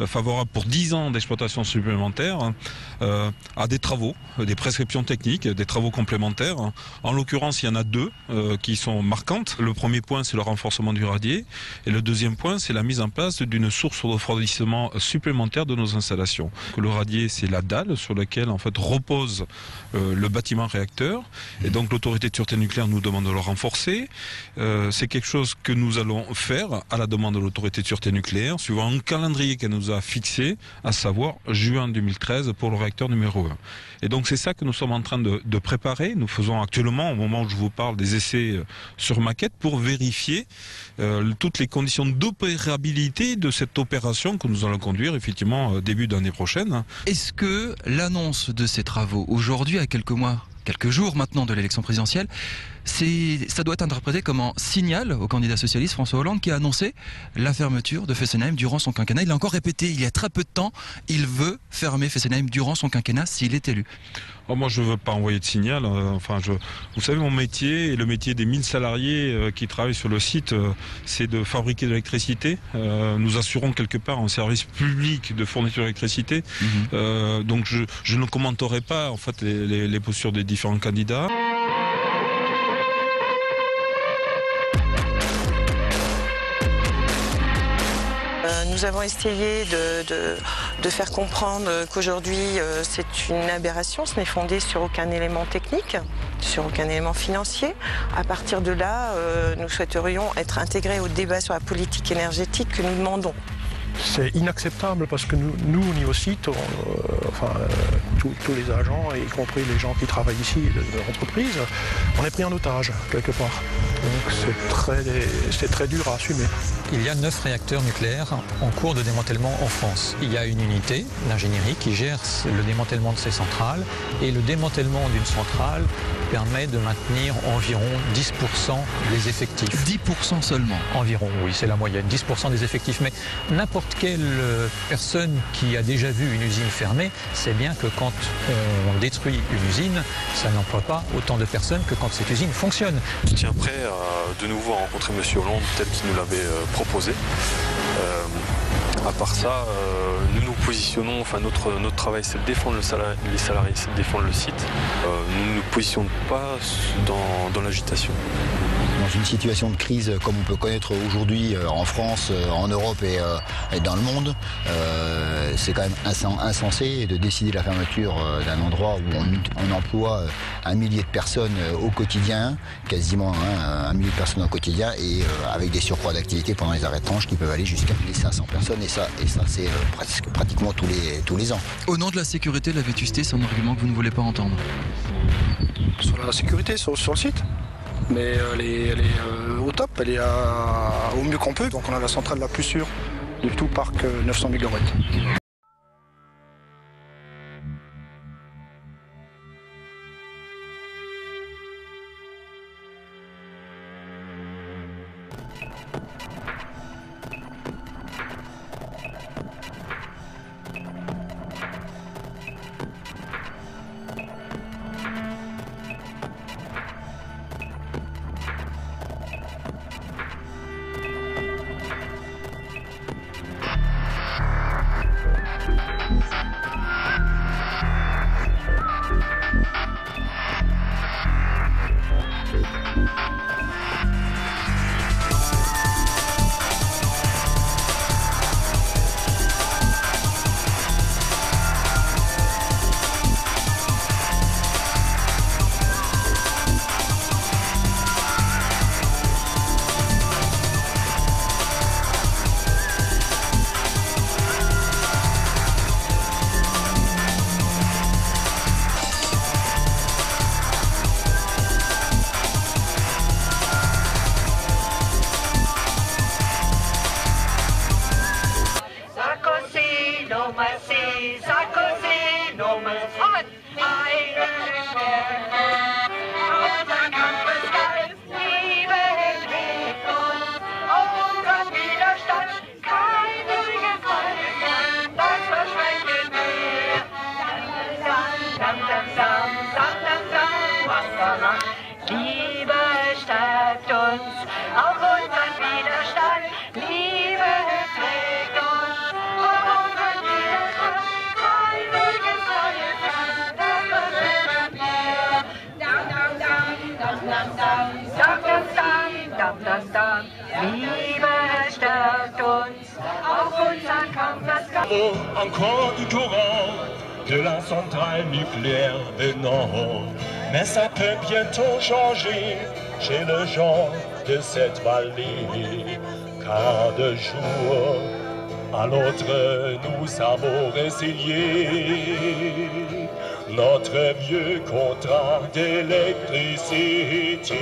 S11: favorable pour 10 ans d'exploitation supplémentaire à des travaux, des prescriptions techniques, des travaux complémentaires. En l'occurrence, il y en a deux qui sont marquantes. Le premier point, c'est le renforcement du radier, et le deuxième point, c'est la mise en place d'une source de refroidissement supplémentaire de nos installations. Le radier, c'est la dalle sur laquelle en fait repose le bâtiment réacteur, et donc l'autorité de sûreté nucléaire nous demande de le renforcer. C'est quelque chose que nous allons faire à la demande de l'autorité de sûreté nucléaire, suivant un calendrier qu'elle nous a fixé, à savoir juin 2013 pour le réacteur numéro 1. Et donc c'est ça que nous sommes en train de préparer. Nous faisons actuellement, au moment où je vous parle, des essais sur maquette pour vérifier toutes les conditions d'opérabilité de cette opération que nous allons conduire effectivement début d'année prochaine.
S1: Est-ce que l'annonce de ces travaux aujourd'hui, à quelques mois quelques jours maintenant de l'élection présidentielle. Ça doit être interprété comme un signal au candidat socialiste François Hollande qui a annoncé la fermeture de Fessenheim durant son quinquennat. Il a encore répété il y a très peu de temps, il veut fermer Fessenheim durant son quinquennat s'il est élu.
S11: Oh, moi je ne veux pas envoyer de signal. Vous savez, mon métier et le métier des 1000 salariés qui travaillent sur le site, c'est de fabriquer de l'électricité. Nous assurons quelque part un service public de fourniture d'électricité. Donc je ne commenterai pas en fait les postures des différents candidats.
S3: Nous avons essayé de faire comprendre qu'aujourd'hui c'est une aberration, ce n'est fondé sur aucun élément technique, sur aucun élément financier. À partir de là, nous souhaiterions être intégrés au débat sur la politique énergétique que nous demandons.
S4: C'est inacceptable parce que nous au niveau site, tous les agents, y compris les gens qui travaillent ici de l'entreprise, on est pris en otage quelque part. Donc c'est très dur à assumer.
S5: Il y a 9 réacteurs nucléaires en cours de démantèlement en France. Il y a une unité d'ingénierie qui gère le démantèlement de ces centrales et le démantèlement d'une centrale permet de maintenir environ 10% des effectifs.
S1: 10% seulement?
S5: Environ, oui, c'est la moyenne, 10% des effectifs. Mais n'importe quelle personne qui a déjà vu une usine fermée sait bien que quand on détruit une usine, ça n'emploie pas autant de personnes que quand cette usine fonctionne.
S6: Je tiens prêt de nouveau à rencontrer M. Hollande tel qu'il nous l'avait proposé. À part ça, nous nous positionnons, notre travail c'est de défendre les salariés, c'est de défendre le site. Nous ne nous positionnons pas dans l'agitation.
S7: Dans une situation de crise comme on peut connaître aujourd'hui en France, en Europe et dans le monde, c'est quand même insensé de décider la fermeture d'un endroit où on emploie 1 millier de personnes au quotidien, quasiment 1 millier de personnes au quotidien, et avec des surcroîts d'activité pendant les arrêts de tranche qui peuvent aller jusqu'à 500 personnes, et ça c'est pratiquement tous les ans.
S1: Au nom de la sécurité, la vétusté, c'est un argument que vous ne voulez pas entendre?
S4: Sur la sécurité, sur le site, mais elle est au top, elle est au mieux qu'on peut. Donc on a la centrale la plus sûre de tout parc 900 MW.
S8: Encore du courant de la centrale nucléaire de Nord. Mais ça peut bientôt changer chez les gens de cette vallée. Car de jour à l'autre, nous avons résilié notre vieux contrat d'électricité.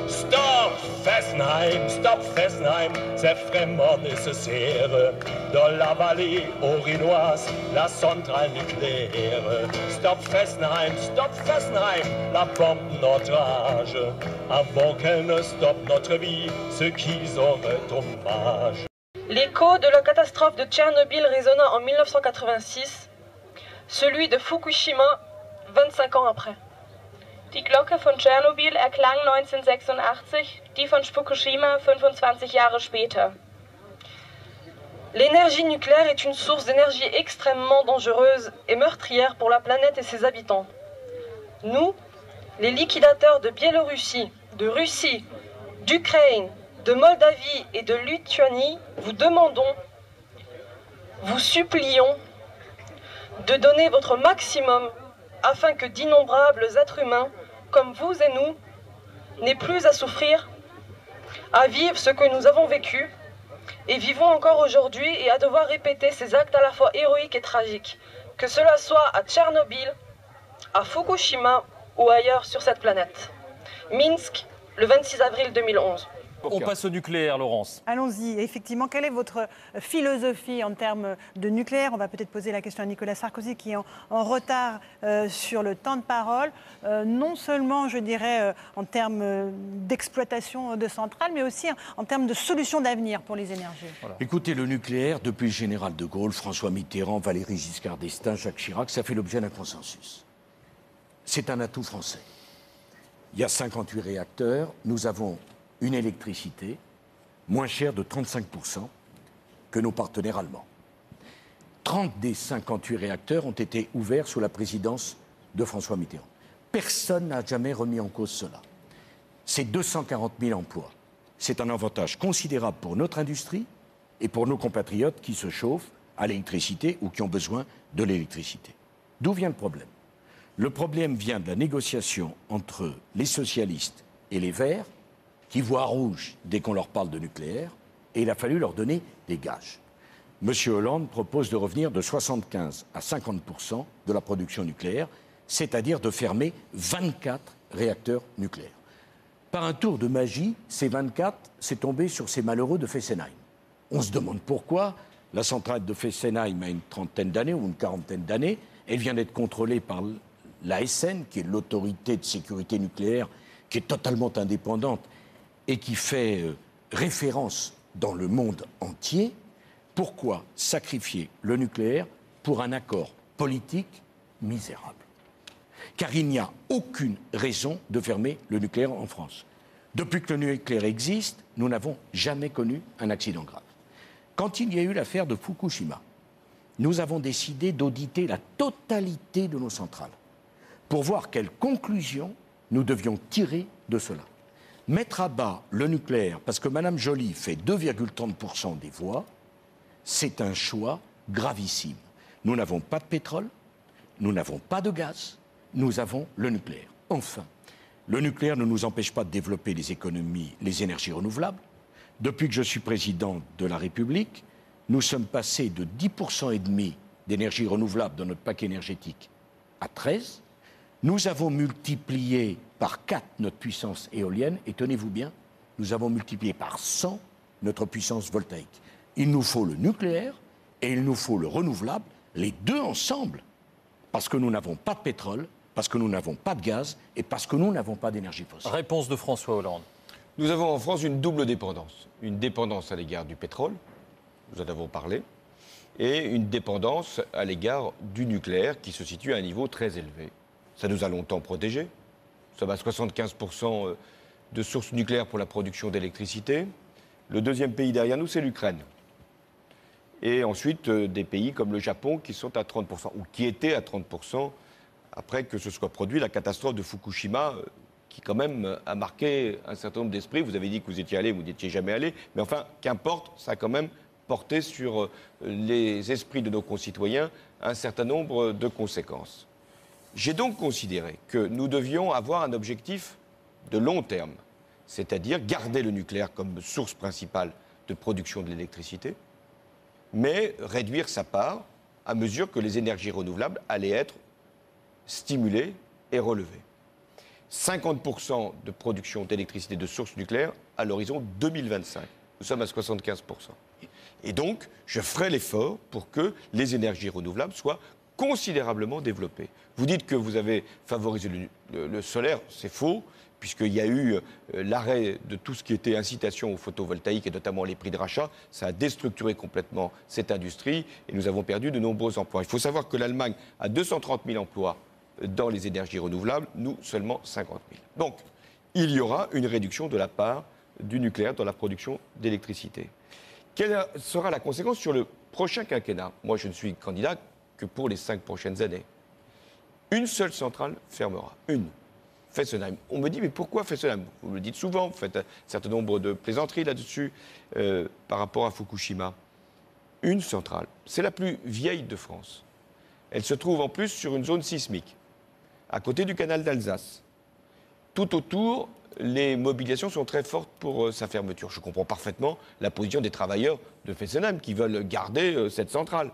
S8: Stop! stop Fessenheim, c'est vraiment nécessaire. Dans la vallée aurinoise, la centrale nucléaire. Stop Fessenheim, la bombe notre âge. Avant qu'elle ne stoppe notre vie, ce qu'ils auraient dommage.
S9: L'écho de la catastrophe de Tchernobyl résonna en 1986, celui de Fukushima 25 ans après.
S10: Die Glocke von Tschernobyl erklang 1986, die von Fukushima 25 Jahre später.
S9: L'énergie nucléaire est une source d'énergie extrêmement dangereuse et meurtrière pour la planète et ses habitants. Nous, les liquidateurs de Biélorussie, de Russie, d'Ukraine, de Moldavie et de Lituanie, vous demandons, vous supplions de donner votre maximum afin que d'innombrables êtres humains, comme vous et nous, n'aient plus à souffrir, à vivre ce que nous avons vécu, et vivons encore aujourd'hui et à devoir répéter ces actes à la fois héroïques et tragiques, que cela soit à Tchernobyl, à Fukushima ou ailleurs sur cette planète. Minsk, le 26 avril 2011.
S12: On passe au nucléaire, Laurence.
S13: Allons-y. Effectivement, quelle est votre philosophie en termes de nucléaire? On va peut-être poser la question à Nicolas Sarkozy qui est en retard sur le temps de parole. Non seulement, je dirais, en termes d'exploitation de centrales, mais aussi en termes de solutions d'avenir pour les énergies.
S15: Voilà. Écoutez, le nucléaire, depuis le général de Gaulle, François Mitterrand, Valéry Giscard d'Estaing, Jacques Chirac, ça fait l'objet d'un consensus. C'est un atout français. Il y a 58 réacteurs. Nous avons une électricité moins chère de 35% que nos partenaires allemands. 30 des 58 réacteurs ont été ouverts sous la présidence de François Mitterrand. Personne n'a jamais remis en cause cela. C'est 240 000 emplois. C'est un avantage considérable pour notre industrie et pour nos compatriotes qui se chauffent à l'électricité ou qui ont besoin de l'électricité. D'où vient le problème? Le problème vient de la négociation entre les socialistes et les Verts, qui voient rouge dès qu'on leur parle de nucléaire, et il a fallu leur donner des gages. Monsieur Hollande propose de revenir de 75 à 50% de la production nucléaire, c'est-à-dire de fermer 24 réacteurs nucléaires. Par un tour de magie, ces 24, c'est tombé sur ces malheureux de Fessenheim. On se demande pourquoi. La centrale de Fessenheim a une trentaine d'années ou une quarantaine d'années. Elle vient d'être contrôlée par l'ASN, qui est l'autorité de sécurité nucléaire, qui est totalement indépendante et qui fait référence dans le monde entier. Pourquoi sacrifier le nucléaire pour un accord politique misérable? Car il n'y a aucune raison de fermer le nucléaire en France. Depuis que le nucléaire existe, nous n'avons jamais connu un accident grave. Quand il y a eu l'affaire de Fukushima, nous avons décidé d'auditer la totalité de nos centrales pour voir quelles conclusions nous devions tirer de cela. Mettre à bas le nucléaire, parce que Mme Joly fait 2,30% des voix, c'est un choix gravissime. Nous n'avons pas de pétrole, nous n'avons pas de gaz, nous avons le nucléaire. Enfin, le nucléaire ne nous empêche pas de développer les économies, les énergies renouvelables. Depuis que je suis président de la République, nous sommes passés de 10,5% d'énergie renouvelable dans notre paquet énergétique à 13%. Nous avons multiplié par 4 notre puissance éolienne et tenez-vous bien, nous avons multiplié par 100 notre puissance voltaïque. Il nous faut le nucléaire et il nous faut le renouvelable, les deux ensemble, parce que nous n'avons pas de pétrole, parce que nous n'avons pas de gaz et parce que nous n'avons pas d'énergie fossile.
S12: Réponse de François Hollande.
S2: Nous avons en France une double dépendance. Une dépendance à l'égard du pétrole, nous en avons parlé, et une dépendance à l'égard du nucléaire qui se situe à un niveau très élevé. Ça nous a longtemps protégés. Nous sommes à 75% de sources nucléaires pour la production d'électricité. Le deuxième pays derrière nous, c'est l'Ukraine. Et ensuite, des pays comme le Japon qui sont à 30%, ou qui étaient à 30% après que ce soit produit la catastrophe de Fukushima, qui quand même a marqué un certain nombre d'esprits. Vous avez dit que vous étiez allé, vous n'étiez jamais allé, mais enfin, qu'importe, ça a quand même porté sur les esprits de nos concitoyens un certain nombre de conséquences. J'ai donc considéré que nous devions avoir un objectif de long terme, c'est-à-dire garder le nucléaire comme source principale de production de l'électricité, mais réduire sa part à mesure que les énergies renouvelables allaient être stimulées et relevées. 50% de production d'électricité de source nucléaire à l'horizon 2025. Nous sommes à 75%. Et donc, je ferai l'effort pour que les énergies renouvelables soient considérablement développées. Vous dites que vous avez favorisé le solaire, c'est faux, puisqu'il y a eu l'arrêt de tout ce qui était incitation au photovoltaïque et notamment les prix de rachat. Ça a déstructuré complètement cette industrie et nous avons perdu de nombreux emplois. Il faut savoir que l'Allemagne a 230 000 emplois dans les énergies renouvelables, nous seulement 50 000. Donc, il y aura une réduction de la part du nucléaire dans la production d'électricité. Quelle sera la conséquence sur le prochain quinquennat? Moi, je ne suis candidat que pour les 5 prochaines années. Une seule centrale fermera. Une. Fessenheim. On me dit, mais pourquoi Fessenheim? Vous le dites souvent, vous faites un certain nombre de plaisanteries là-dessus par rapport à Fukushima. Une centrale. C'est la plus vieille de France. Elle se trouve en plus sur une zone sismique, à côté du canal d'Alsace. Tout autour, les mobilisations sont très fortes pour sa fermeture. Je comprends parfaitement la position des travailleurs de Fessenheim qui veulent garder cette centrale.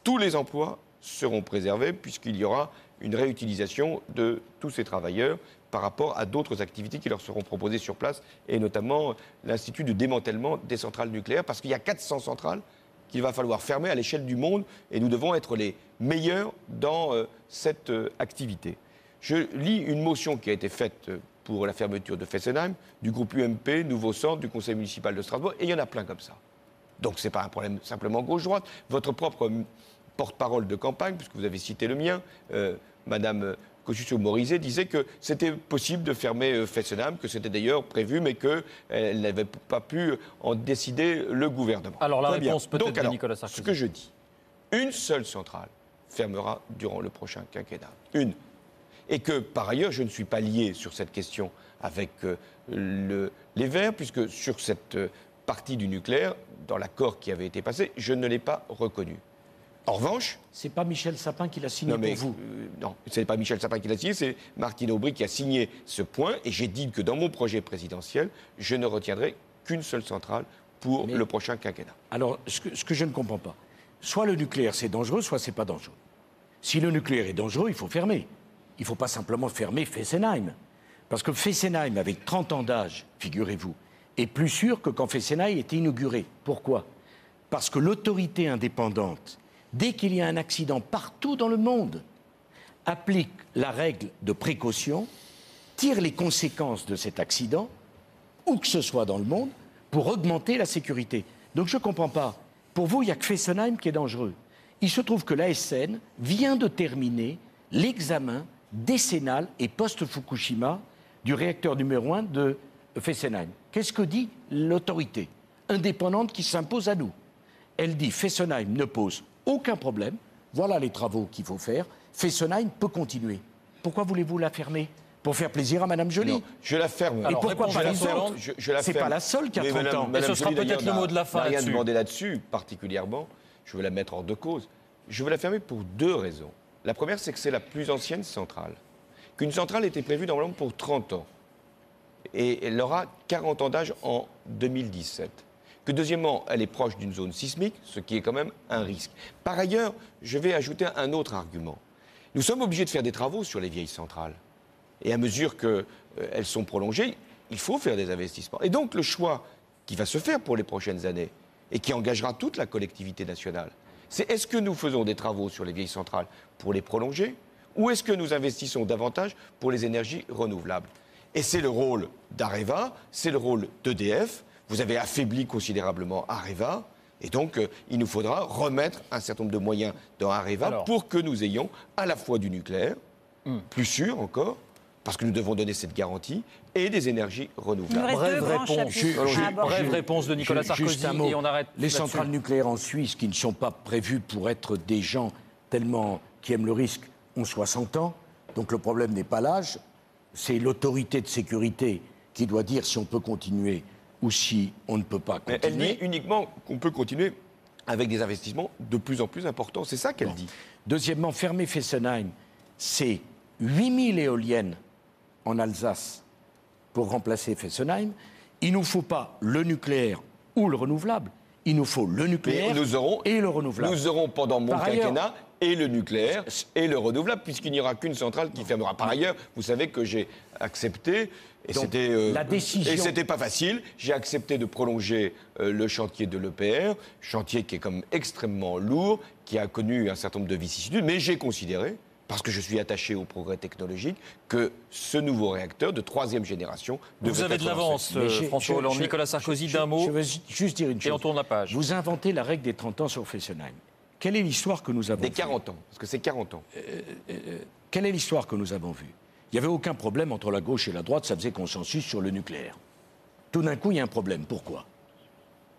S2: Tous les emplois seront préservés puisqu'il y aura une réutilisation de tous ces travailleurs par rapport à d'autres activités qui leur seront proposées sur place, et notamment l'Institut de démantèlement des centrales nucléaires, parce qu'il y a 400 centrales qu'il va falloir fermer à l'échelle du monde, et nous devons être les meilleurs dans cette activité. Je lis une motion qui a été faite pour la fermeture de Fessenheim, du groupe UMP, Nouveau Centre, du Conseil municipal de Strasbourg, et il y en a plein comme ça. Donc ce n'est pas un problème simplement gauche-droite. Votre propre porte-parole de campagne, puisque vous avez cité le mien, Madame Kosciusko-Morizet, disait que c'était possible de fermer Fessenheim, que c'était d'ailleurs prévu, mais qu'elle n'avait pas pu en décider le gouvernement.
S12: Alors la réponse peut-être de Nicolas Sarkozy.
S2: Ce que je dis, une seule centrale fermera durant le prochain quinquennat. Une. Et que, par ailleurs, je ne suis pas lié sur cette question avec les Verts, puisque sur cette partie du nucléaire, dans l'accord qui avait été passé, je ne l'ai pas reconnu. En revanche...
S15: C'est pas Michel Sapin qui l'a signé pour vous.
S2: Non, ce n'est pas Michel Sapin qui l'a signé, c'est Martine Aubry qui a signé ce point. Et j'ai dit que dans mon projet présidentiel, je ne retiendrai qu'une seule centrale pour le prochain quinquennat.
S15: Alors, ce que je ne comprends pas, soit le nucléaire c'est dangereux, soit c'est pas dangereux. Si le nucléaire est dangereux, il faut fermer. Il ne faut pas simplement fermer Fessenheim. Parce que Fessenheim, avec 30 ans d'âge, figurez-vous, est plus sûr que quand Fessenheim était inauguré. Pourquoi? Parce que l'autorité indépendante, dès qu'il y a un accident partout dans le monde, applique la règle de précaution, tire les conséquences de cet accident, où que ce soit dans le monde, pour augmenter la sécurité. Donc je ne comprends pas. Pour vous, il n'y a que Fessenheim qui est dangereux. Il se trouve que l'ASN vient de terminer l'examen décennal et post-Fukushima du réacteur numéro 1 de Fessenheim. Qu'est-ce que dit l'autorité indépendante qui s'impose à nous? Elle dit Fessenheim ne pose aucun problème, voilà les travaux qu'il faut faire, Fessenheim peut continuer. Pourquoi voulez-vous la fermer? Pour faire plaisir à Madame Joly?
S2: Non, je la ferme.
S15: Et pourquoi pas les autres? C'est pas la seule qui a 30 ans.
S12: Et ce sera peut-être le mot de la fin
S2: là-dessus. Rien
S12: là-dessus.
S2: demandé là-dessus, particulièrement. Je veux la mettre hors de cause. Je veux la fermer pour deux raisons. La première, c'est que c'est la plus ancienne centrale. Qu'une centrale était prévue normalement pour 30 ans. Et elle aura 40 ans d'âge en 2017. Que deuxièmement, elle est proche d'une zone sismique, ce qui est quand même un risque. Par ailleurs, je vais ajouter un autre argument. Nous sommes obligés de faire des travaux sur les vieilles centrales. Et à mesure qu'elles sont prolongées, il faut faire des investissements. Et donc le choix qui va se faire pour les prochaines années, et qui engagera toute la collectivité nationale, c'est est-ce que nous faisons des travaux sur les vieilles centrales pour les prolonger, ou est-ce que nous investissons davantage pour les énergies renouvelables? Et c'est le rôle d'Areva, c'est le rôle d'EDF. Vous avez affaibli considérablement Areva, et donc il nous faudra remettre un certain nombre de moyens dans Areva pour que nous ayons à la fois du nucléaire, plus sûr encore, parce que nous devons donner cette garantie, et des énergies renouvelables.
S12: Brève réponse de Nicolas Sarkozy, et on arrête.
S15: Les centrales nucléaires en Suisse, qui ne sont pas prévues pour être des gens tellement qui aiment le risque, ont 60 ans. Donc le problème n'est pas l'âge, c'est l'autorité de sécurité qui doit dire si on peut continuer ou si on ne peut pas continuer.
S2: Mais elle dit uniquement qu'on peut continuer avec des investissements de plus en plus importants. C'est ça qu'elle dit.
S15: Deuxièmement, fermer Fessenheim, c'est 8000 éoliennes en Alsace pour remplacer Fessenheim. Il ne nous faut pas le nucléaire ou le renouvelable. Il nous faut le nucléaire et le renouvelable.
S2: Nous aurons pendant mon quinquennat et le nucléaire et le renouvelable, puisqu'il n'y aura qu'une centrale qui fermera. Par ailleurs, vous savez que j'ai accepté, et c'était pas facile, j'ai accepté de prolonger le chantier de l'EPR, chantier qui est quand même extrêmement lourd, qui a connu un certain nombre de vicissitudes, mais j'ai considéré, parce que je suis attaché au progrès technologique, que ce nouveau réacteur de 3e génération devait
S12: Vous avez
S2: être
S12: de l'avance, François Hollande. Nicolas Sarkozy, d'un mot.
S15: Je veux juste dire une chose.
S12: Et on tourne la page.
S15: Vous inventez la règle des 30 ans sur Fessenheim. Quelle est l'histoire que nous avons vue ?
S2: Des 40 ans, parce que c'est 40 ans.
S15: Quelle est l'histoire que nous avons vue ? Il n'y avait aucun problème entre la gauche et la droite, ça faisait consensus sur le nucléaire. Tout d'un coup, il y a un problème. Pourquoi ?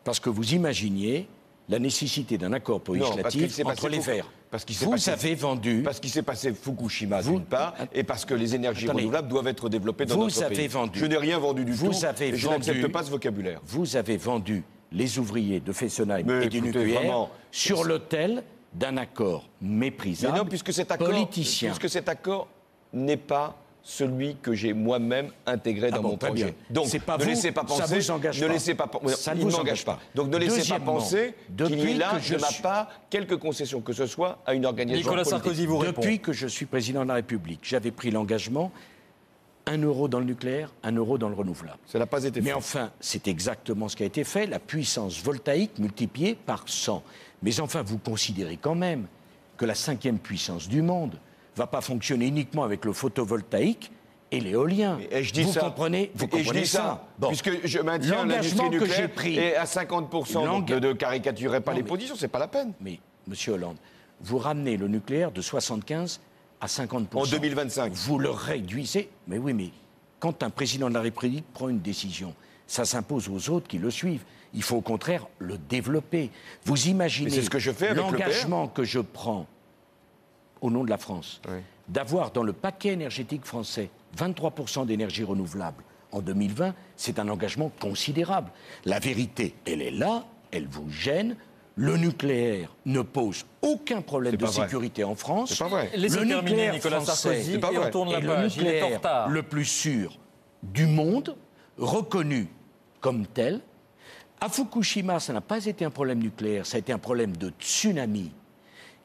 S15: Parce que vous imaginiez la nécessité d'un accord législatif entre les Verts.
S2: Parce qu'il s'est passé Fukushima d'une part, et parce que les énergies renouvelables doivent être développées dans notre pays. Je n'ai rien vendu du tout, et je n'accepte pas ce vocabulaire.
S15: Vous avez vendu les ouvriers de Fessenheim et du nucléaire sur l'autel d'un accord méprisable,
S2: mais non, puisque cet accord n'est pas celui que j'ai moi-même intégré dans mon projet. Donc, ne laissez pas penser...
S15: Ça vous engage pas.
S2: Il ne m'engage pas. Donc, ne laissez pas penser qu'il y ait là, de ma part, quelques concessions que ce soit à une organisation
S12: Nicolas Sarkozy vous répond.
S15: Depuis que je suis président de la République, j'avais pris l'engagement 1 euro dans le nucléaire, 1 euro dans le renouvelable.
S2: Ça n'a pas été fait.
S15: Mais enfin, c'est exactement ce qui a été fait, la puissance voltaïque multipliée par 100. Mais enfin, vous considérez quand même que la 5e puissance du monde ne va pas fonctionner uniquement avec le photovoltaïque et l'éolien.
S2: Et je dis
S15: vous
S2: ça.
S15: Comprenez, vous
S2: et
S15: comprenez
S2: je dis ça. Bon. Puisque je maintiens l'industrie nucléaire et à 50%. Donc ne caricaturez pas les positions, c'est pas la peine.
S15: Mais, Monsieur Hollande, vous ramenez le nucléaire de 75 à 50%.
S2: En 2025.
S15: Vous le réduisez. Mais oui, mais quand un président de la République prend une décision, ça s'impose aux autres qui le suivent. Il faut au contraire le développer. Vous imaginez l'engagement que je prends au nom de la France, d'avoir dans le paquet énergétique français 23% d'énergie renouvelable en 2020, c'est un engagement considérable. La vérité, elle est là, elle vous gêne. Le nucléaire ne pose aucun problème de sécurité en France.
S2: C'est pas vrai.
S12: Laissez terminer Nicolas Sarkozy et on tourne la page. Il est en retard.
S15: Le plus sûr du monde, reconnu comme tel. À Fukushima, ça n'a pas été un problème nucléaire, ça a été un problème de tsunami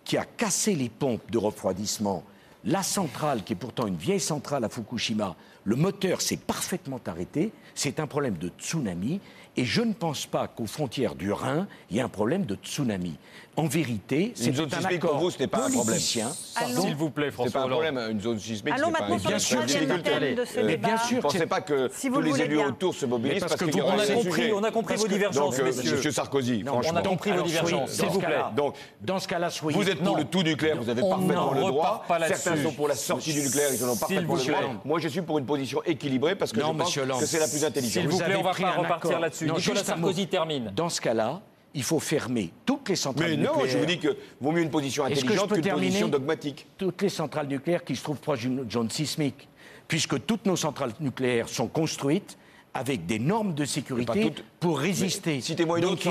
S15: qui a cassé les pompes de refroidissement. La centrale, qui est pourtant une vieille centrale à Fukushima, le moteur s'est parfaitement arrêté. C'est un problème de tsunami. Et je ne pense pas qu'aux frontières du Rhin, il y ait un problème de tsunami. En vérité, c'est un accord
S2: pour vous, ce n'est pas un problème.
S12: S'il vous plaît, François
S2: François
S12: Hollande.
S2: Une zone sismique,
S13: Allons
S2: c'est pas
S13: maintenant sur le troisième thème de ce débat.
S15: Bien sûr,
S2: ne pensez pas que tous les élus autour se mobilisent parce qu'il y aura ces sujets.
S12: On a compris vos divergences, messieurs.
S2: Monsieur Sarkozy, franchement.
S12: On a compris vos divergences, s'il vous plaît.
S2: Donc,
S15: dans ce cas-là, soyez...
S2: Vous êtes pour le tout nucléaire, vous avez parfaitement le droit. Certains sont pour la sortie du nucléaire, ils en ont parfaitement le droit. Moi, je suis pour une position équilibrée parce que je pense que c'est la plus intelligente.
S12: S'il vous plaît, on ne va pas repartir là-dessus. Nicolas Sarkozy termine.
S15: Dans ce cas-là, il faut fermer toutes les centrales nucléaires.
S2: Mais non, je vous dis que vaut mieux une position intelligente qu'une position dogmatique.
S15: Toutes les centrales nucléaires qui se trouvent proches d'une zone sismique, puisque toutes nos centrales nucléaires sont construites avec des normes de sécurité pour résister.
S2: Citez-moi une autre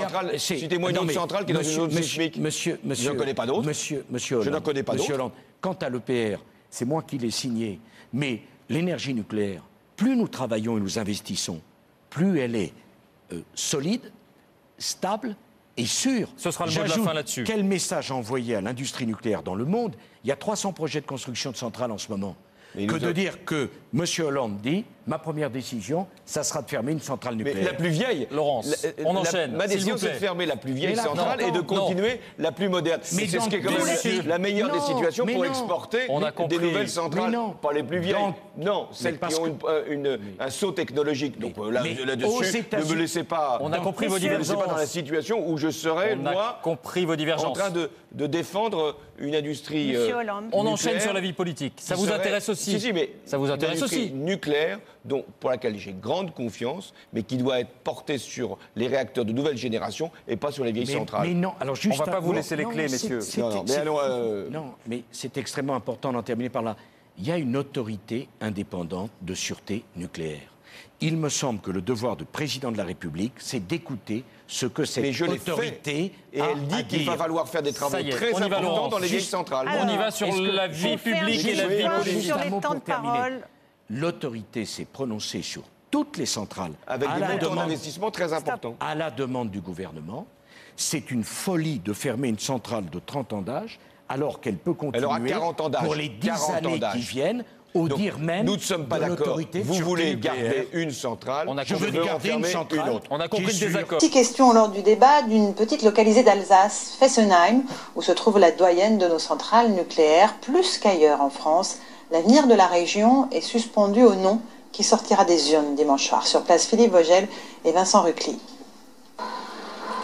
S2: centrale qui est dans une zone sismique. Je n'en connais pas d'autres.
S15: Monsieur Hollande,
S2: je n'en connais pas d'autres.
S15: Quant à l'EPR, c'est moi qui l'ai signé. Mais l'énergie nucléaire, plus nous travaillons et nous investissons, plus elle est solide, stable et sûre.
S12: Ce sera le mot de la fin là-dessus.
S15: Quel message envoyer à l'industrie nucléaire dans le monde? Il y a 300 projets de construction de centrales en ce moment. Que de dire que M. Hollande dit, ma première décision, ça sera de fermer une centrale nucléaire.
S2: Mais la plus vieille.
S12: Laurence, on enchaîne.
S2: Ma décision, c'est de fermer la plus vieille centrale et de continuer la plus moderne. C'est ce qui est quand même la meilleure des situations pour exporter des nouvelles centrales. Pas les plus vieilles. Non, celles qui ont un saut technologique. Donc là-dessus, ne me laissez pas.
S12: On a compris vos divergences.
S2: Ne me laissez pas dans la situation où je serais, moi, en train de défendre une industrie.
S12: On enchaîne sur la vie politique. Ça vous intéresse aussi?
S2: Si, mais
S12: ça vous intéresse aussi.
S2: Nucléaire, pour laquelle j'ai grande confiance, mais qui doit être portée sur les réacteurs de nouvelle génération et pas sur les vieilles centrales.
S15: Mais non, alors juste
S12: on ne va pas vous laisser les clés, messieurs.
S15: Non, mais c'est extrêmement important d'en terminer par là. Il y a une autorité indépendante de sûreté nucléaire. Il me semble que le devoir de président de la République, c'est d'écouter ce que cette autorité
S2: et elle dit qu'il va falloir faire des travaux très importants dans les vieilles centrales.
S12: On y va sur la vie publique et la vie politique.
S13: Sur les temps de parole.
S15: L'autorité s'est prononcée sur toutes les centrales.
S2: Avec des montants d'investissement très importants.
S15: À la demande du gouvernement. C'est une folie de fermer une centrale de 30 ans d'âge alors qu'elle peut continuer
S2: elle aura 40 ans d'âge,
S15: pour les 10 années qui viennent, au
S2: donc,
S15: dire même
S2: nous ne sommes pas d'accord. Vous voulez garder une centrale,
S15: je veux garder une centrale.
S2: Une autre.
S12: On a compris le désaccord.
S14: Petite question lors du débat d'une petite localisée d'Alsace, Fessenheim, où se trouve la doyenne de nos centrales nucléaires, plus qu'ailleurs en France. L'avenir de la région est suspendu au nom qui sortira des urnes dimanche soir. Sur place, Philippe Vogel et Vincent Rucli.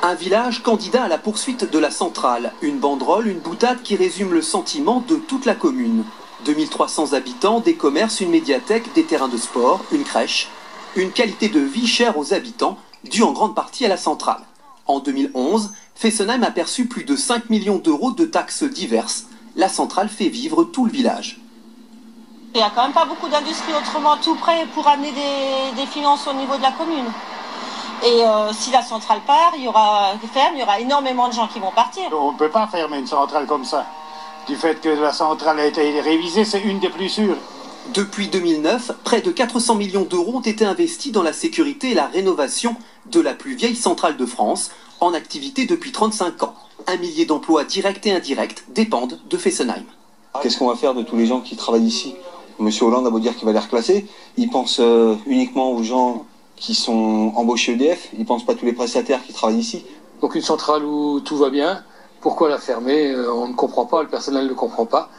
S16: Un village candidat à la poursuite de la centrale. Une banderole, une boutade qui résume le sentiment de toute la commune. 2300 habitants, des commerces, une médiathèque, des terrains de sport, une crèche. Une qualité de vie chère aux habitants, due en grande partie à la centrale. En 2011, Fessenheim a perçu plus de 5 millions d'euros de taxes diverses. La centrale fait vivre tout le village.
S17: Il n'y a quand même pas beaucoup d'industries autrement tout près pour amener des finances au niveau de la commune. Et si la centrale part, il y aura énormément de gens qui vont partir.
S18: On ne peut pas fermer une centrale comme ça. Du fait que la centrale a été révisée, c'est une des plus sûres.
S16: Depuis 2009, près de 400 millions d'euros ont été investis dans la sécurité et la rénovation de la plus vieille centrale de France, en activité depuis 35 ans. 1 millier d'emplois directs et indirects dépendent de Fessenheim.
S19: Qu'est-ce qu'on va faire de tous les gens qui travaillent ici? Monsieur Hollande a beau dire qu'il va les reclasser, il pense uniquement aux gens qui sont embauchés EDF, il ne pense pas à tous les prestataires qui travaillent ici.
S20: Donc une centrale où tout va bien, pourquoi la fermer? On ne comprend pas, le personnel ne comprend pas.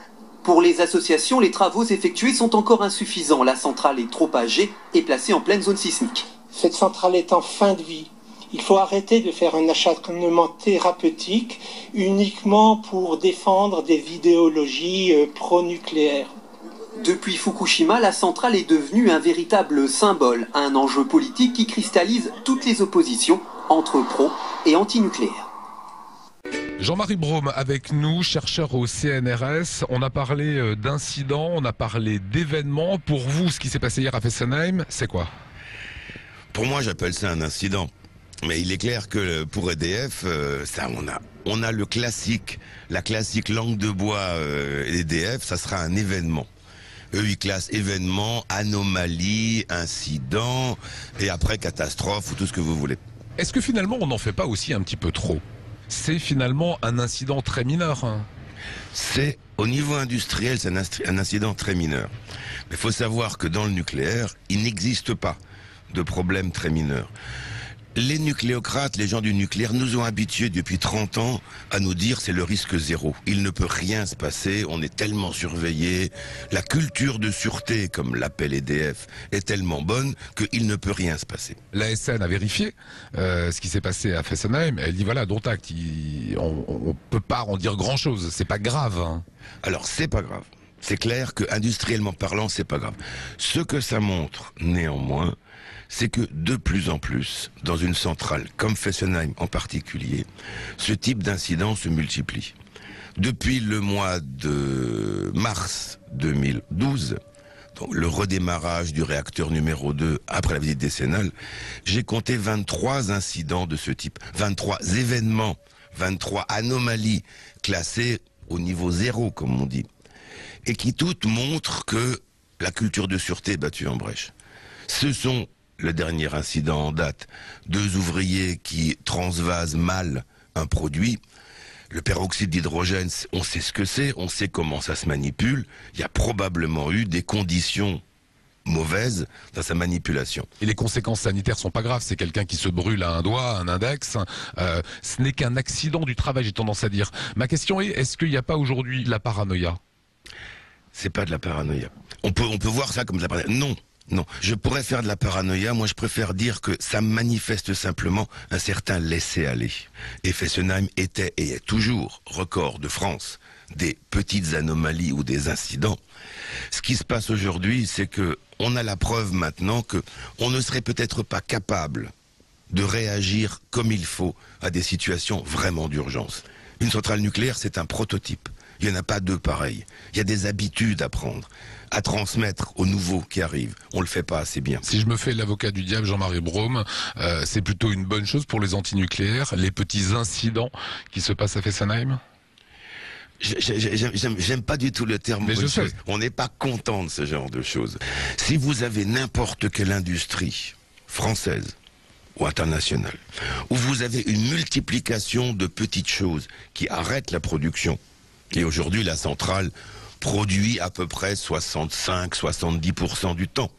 S16: Pour les associations, les travaux effectués sont encore insuffisants. La centrale est trop âgée et placée en pleine zone sismique.
S21: Cette centrale est en fin de vie. Il faut arrêter de faire un acharnement thérapeutique uniquement pour défendre des idéologies pro-nucléaires.
S16: Depuis Fukushima, la centrale est devenue un véritable symbole, un enjeu politique qui cristallise toutes les oppositions entre pro et anti-nucléaire.
S28: Jean-Marie Brome avec nous, chercheur au CNRS. On a parlé d'incidents, on a parlé d'événements. Pour vous, ce qui s'est passé hier à Fessenheim, c'est quoi?
S29: Pour moi, j'appelle ça un incident. Mais il est clair que pour EDF, on a le classique, la classique langue de bois EDF, ça sera un événement. Eux, ils classent événement, anomalie, incident, et après catastrophe, ou tout ce que vous voulez.
S28: Est-ce que finalement, on n'en fait pas aussi un petit peu trop? C'est finalement un incident très mineur. Hein.
S29: C'est, au niveau industriel, c'est un incident très mineur. Mais il faut savoir que dans le nucléaire, il n'existe pas de problème très mineur. Les nucléocrates, les gens du nucléaire, nous ont habitués depuis 30 ans à nous dire c'est le risque zéro. Il ne peut rien se passer, on est tellement surveillé. La culture de sûreté, comme l'appelle EDF, est tellement bonne qu'il ne peut rien se passer.
S28: L'ASN a vérifié ce qui s'est passé à Fessenheim. Elle dit voilà, dont acte, on peut pas en dire grand-chose, c'est pas grave. Hein.
S29: Alors c'est pas grave. C'est clair que industriellement parlant, c'est pas grave. Ce que ça montre, néanmoins, c'est que de plus en plus, dans une centrale comme Fessenheim en particulier, ce type d'incident se multiplie. Depuis le mois de mars 2012, donc le redémarrage du réacteur numéro 2 après la visite décennale, j'ai compté 23 incidents de ce type, 23 événements, 23 anomalies classées au niveau 0, comme on dit, et qui toutes montrent que la culture de sûreté est battue en brèche. Ce sont le dernier incident en date, 2 ouvriers qui transvasent mal un produit. Le peroxyde d'hydrogène, on sait ce que c'est, on sait comment ça se manipule. Il y a probablement eu des conditions mauvaises dans sa manipulation.
S28: Et les conséquences sanitaires sont pas graves, c'est quelqu'un qui se brûle à un doigt, un index. Ce n'est qu'un accident du travail, j'ai tendance à dire. Ma question est-ce qu'il n'y a pas aujourd'hui la paranoïa?
S29: C'est pas de la paranoïa. On peut voir ça comme de la paranoïa. Non. Non, je pourrais faire de la paranoïa, moi je préfère dire que ça manifeste simplement un certain laisser-aller. Et Fessenheim était et est toujours record de France des petites anomalies ou des incidents. Ce qui se passe aujourd'hui, c'est que on a la preuve maintenant que on ne serait peut-être pas capable de réagir comme il faut à des situations vraiment d'urgence. Une centrale nucléaire, c'est un prototype. Il n'y en a pas 2 pareils. Il y a des habitudes à prendre, à transmettre aux nouveaux qui arrivent. On ne le fait pas assez bien.
S28: Si je me fais l'avocat du diable, Jean-Marie Brome, c'est plutôt une bonne chose pour les antinucléaires, les petits incidents qui se passent à Fessenheim?
S29: J'aime pas du tout le terme bonne chose. On n'est pas content de ce genre de choses. Si vous avez n'importe quelle industrie française ou internationale, où vous avez une multiplication de petites choses qui arrêtent la production, Et aujourd'hui, la centrale produit à peu près 65-70% du temps.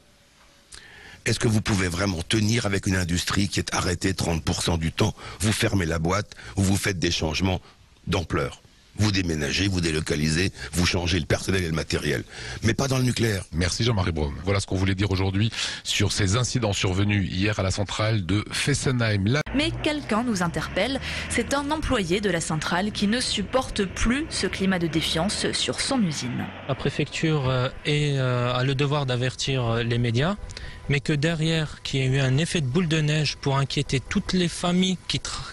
S29: Est-ce que vous pouvez vraiment tenir avec une industrie qui est arrêtée 30% du temps? Vous fermez la boîte ou vous faites des changements d'ampleur. Vous déménagez, vous délocalisez, vous changez le personnel et le matériel. Mais pas dans le nucléaire.
S28: Merci Jean-Marie Brome. Voilà ce qu'on voulait dire aujourd'hui sur ces incidents survenus hier à la centrale de Fessenheim.
S3: Mais quelqu'un nous interpelle. C'est un employé de la centrale qui ne supporte plus ce climat de défiance sur son usine.
S5: La préfecture a le devoir d'avertir les médias, mais que derrière, qu'il y ait eu un effet de boule de neige pour inquiéter toutes les familles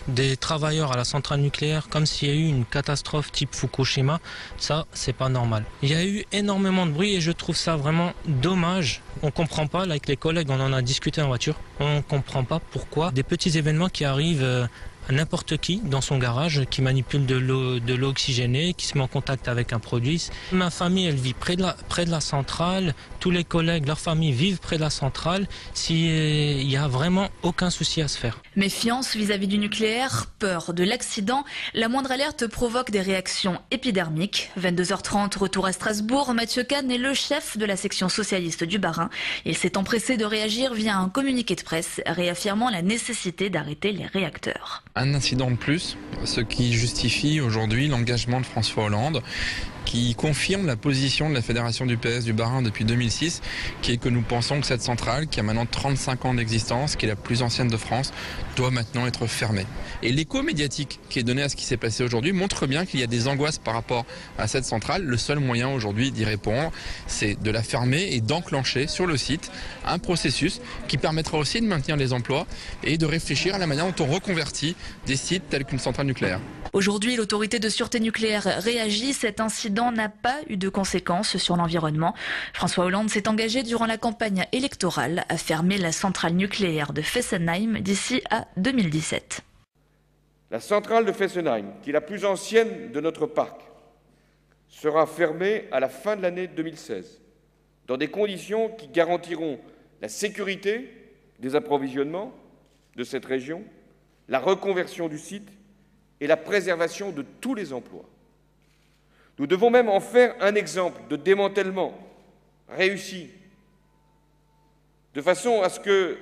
S5: des travailleurs à la centrale nucléaire, comme s'il y a eu une catastrophe type Fukushima, ça, c'est pas normal. Il y a eu énormément de bruit et je trouve ça vraiment dommage. On comprend pas, là, avec les collègues, on en a discuté en voiture, on comprend pas pourquoi des petits événements qui arrivent à n'importe qui dans son garage, qui manipule de l'eau oxygénée, qui se met en contact avec un produit. Ma famille, elle vit près de la centrale, tous les collègues, leur famille vivent près de la centrale, il n'y a vraiment aucun souci à se faire.
S3: Méfiance vis-à-vis du nucléaire, peur de l'accident, la moindre alerte provoque des réactions épidermiques. 22h30, retour à Strasbourg, Mathieu Kahn est le chef de la section socialiste du Bas-Rhin. Il s'est empressé de réagir via un communiqué de presse, réaffirmant la nécessité d'arrêter les réacteurs.
S11: Un incident de plus, ce qui justifie aujourd'hui l'engagement de François Hollande, qui confirme la position de la Fédération du PS du Bas-Rhin depuis 2006, qui est que nous pensons que cette centrale, qui a maintenant 35 ans d'existence, qui est la plus ancienne de France, doit maintenant être fermée. Et l'écho médiatique qui est donné à ce qui s'est passé aujourd'hui montre bien qu'il y a des angoisses par rapport à cette centrale. Le seul moyen aujourd'hui d'y répondre, c'est de la fermer et d'enclencher sur le site un processus qui permettra aussi de maintenir les emplois et de réfléchir à la manière dont on reconvertit des sites tels qu'une centrale nucléaire.
S3: Aujourd'hui, l'autorité de sûreté nucléaire réagit. Cet incident n'a pas eu de conséquences sur l'environnement. François Hollande s'est engagé durant la campagne électorale à fermer la centrale nucléaire de Fessenheim d'ici à 2017.
S2: La centrale de Fessenheim, qui est la plus ancienne de notre parc, sera fermée à la fin de l'année 2016, dans des conditions qui garantiront la sécurité des approvisionnements de cette région, la reconversion du site et la préservation de tous les emplois. Nous devons même en faire un exemple de démantèlement réussi, de façon à ce que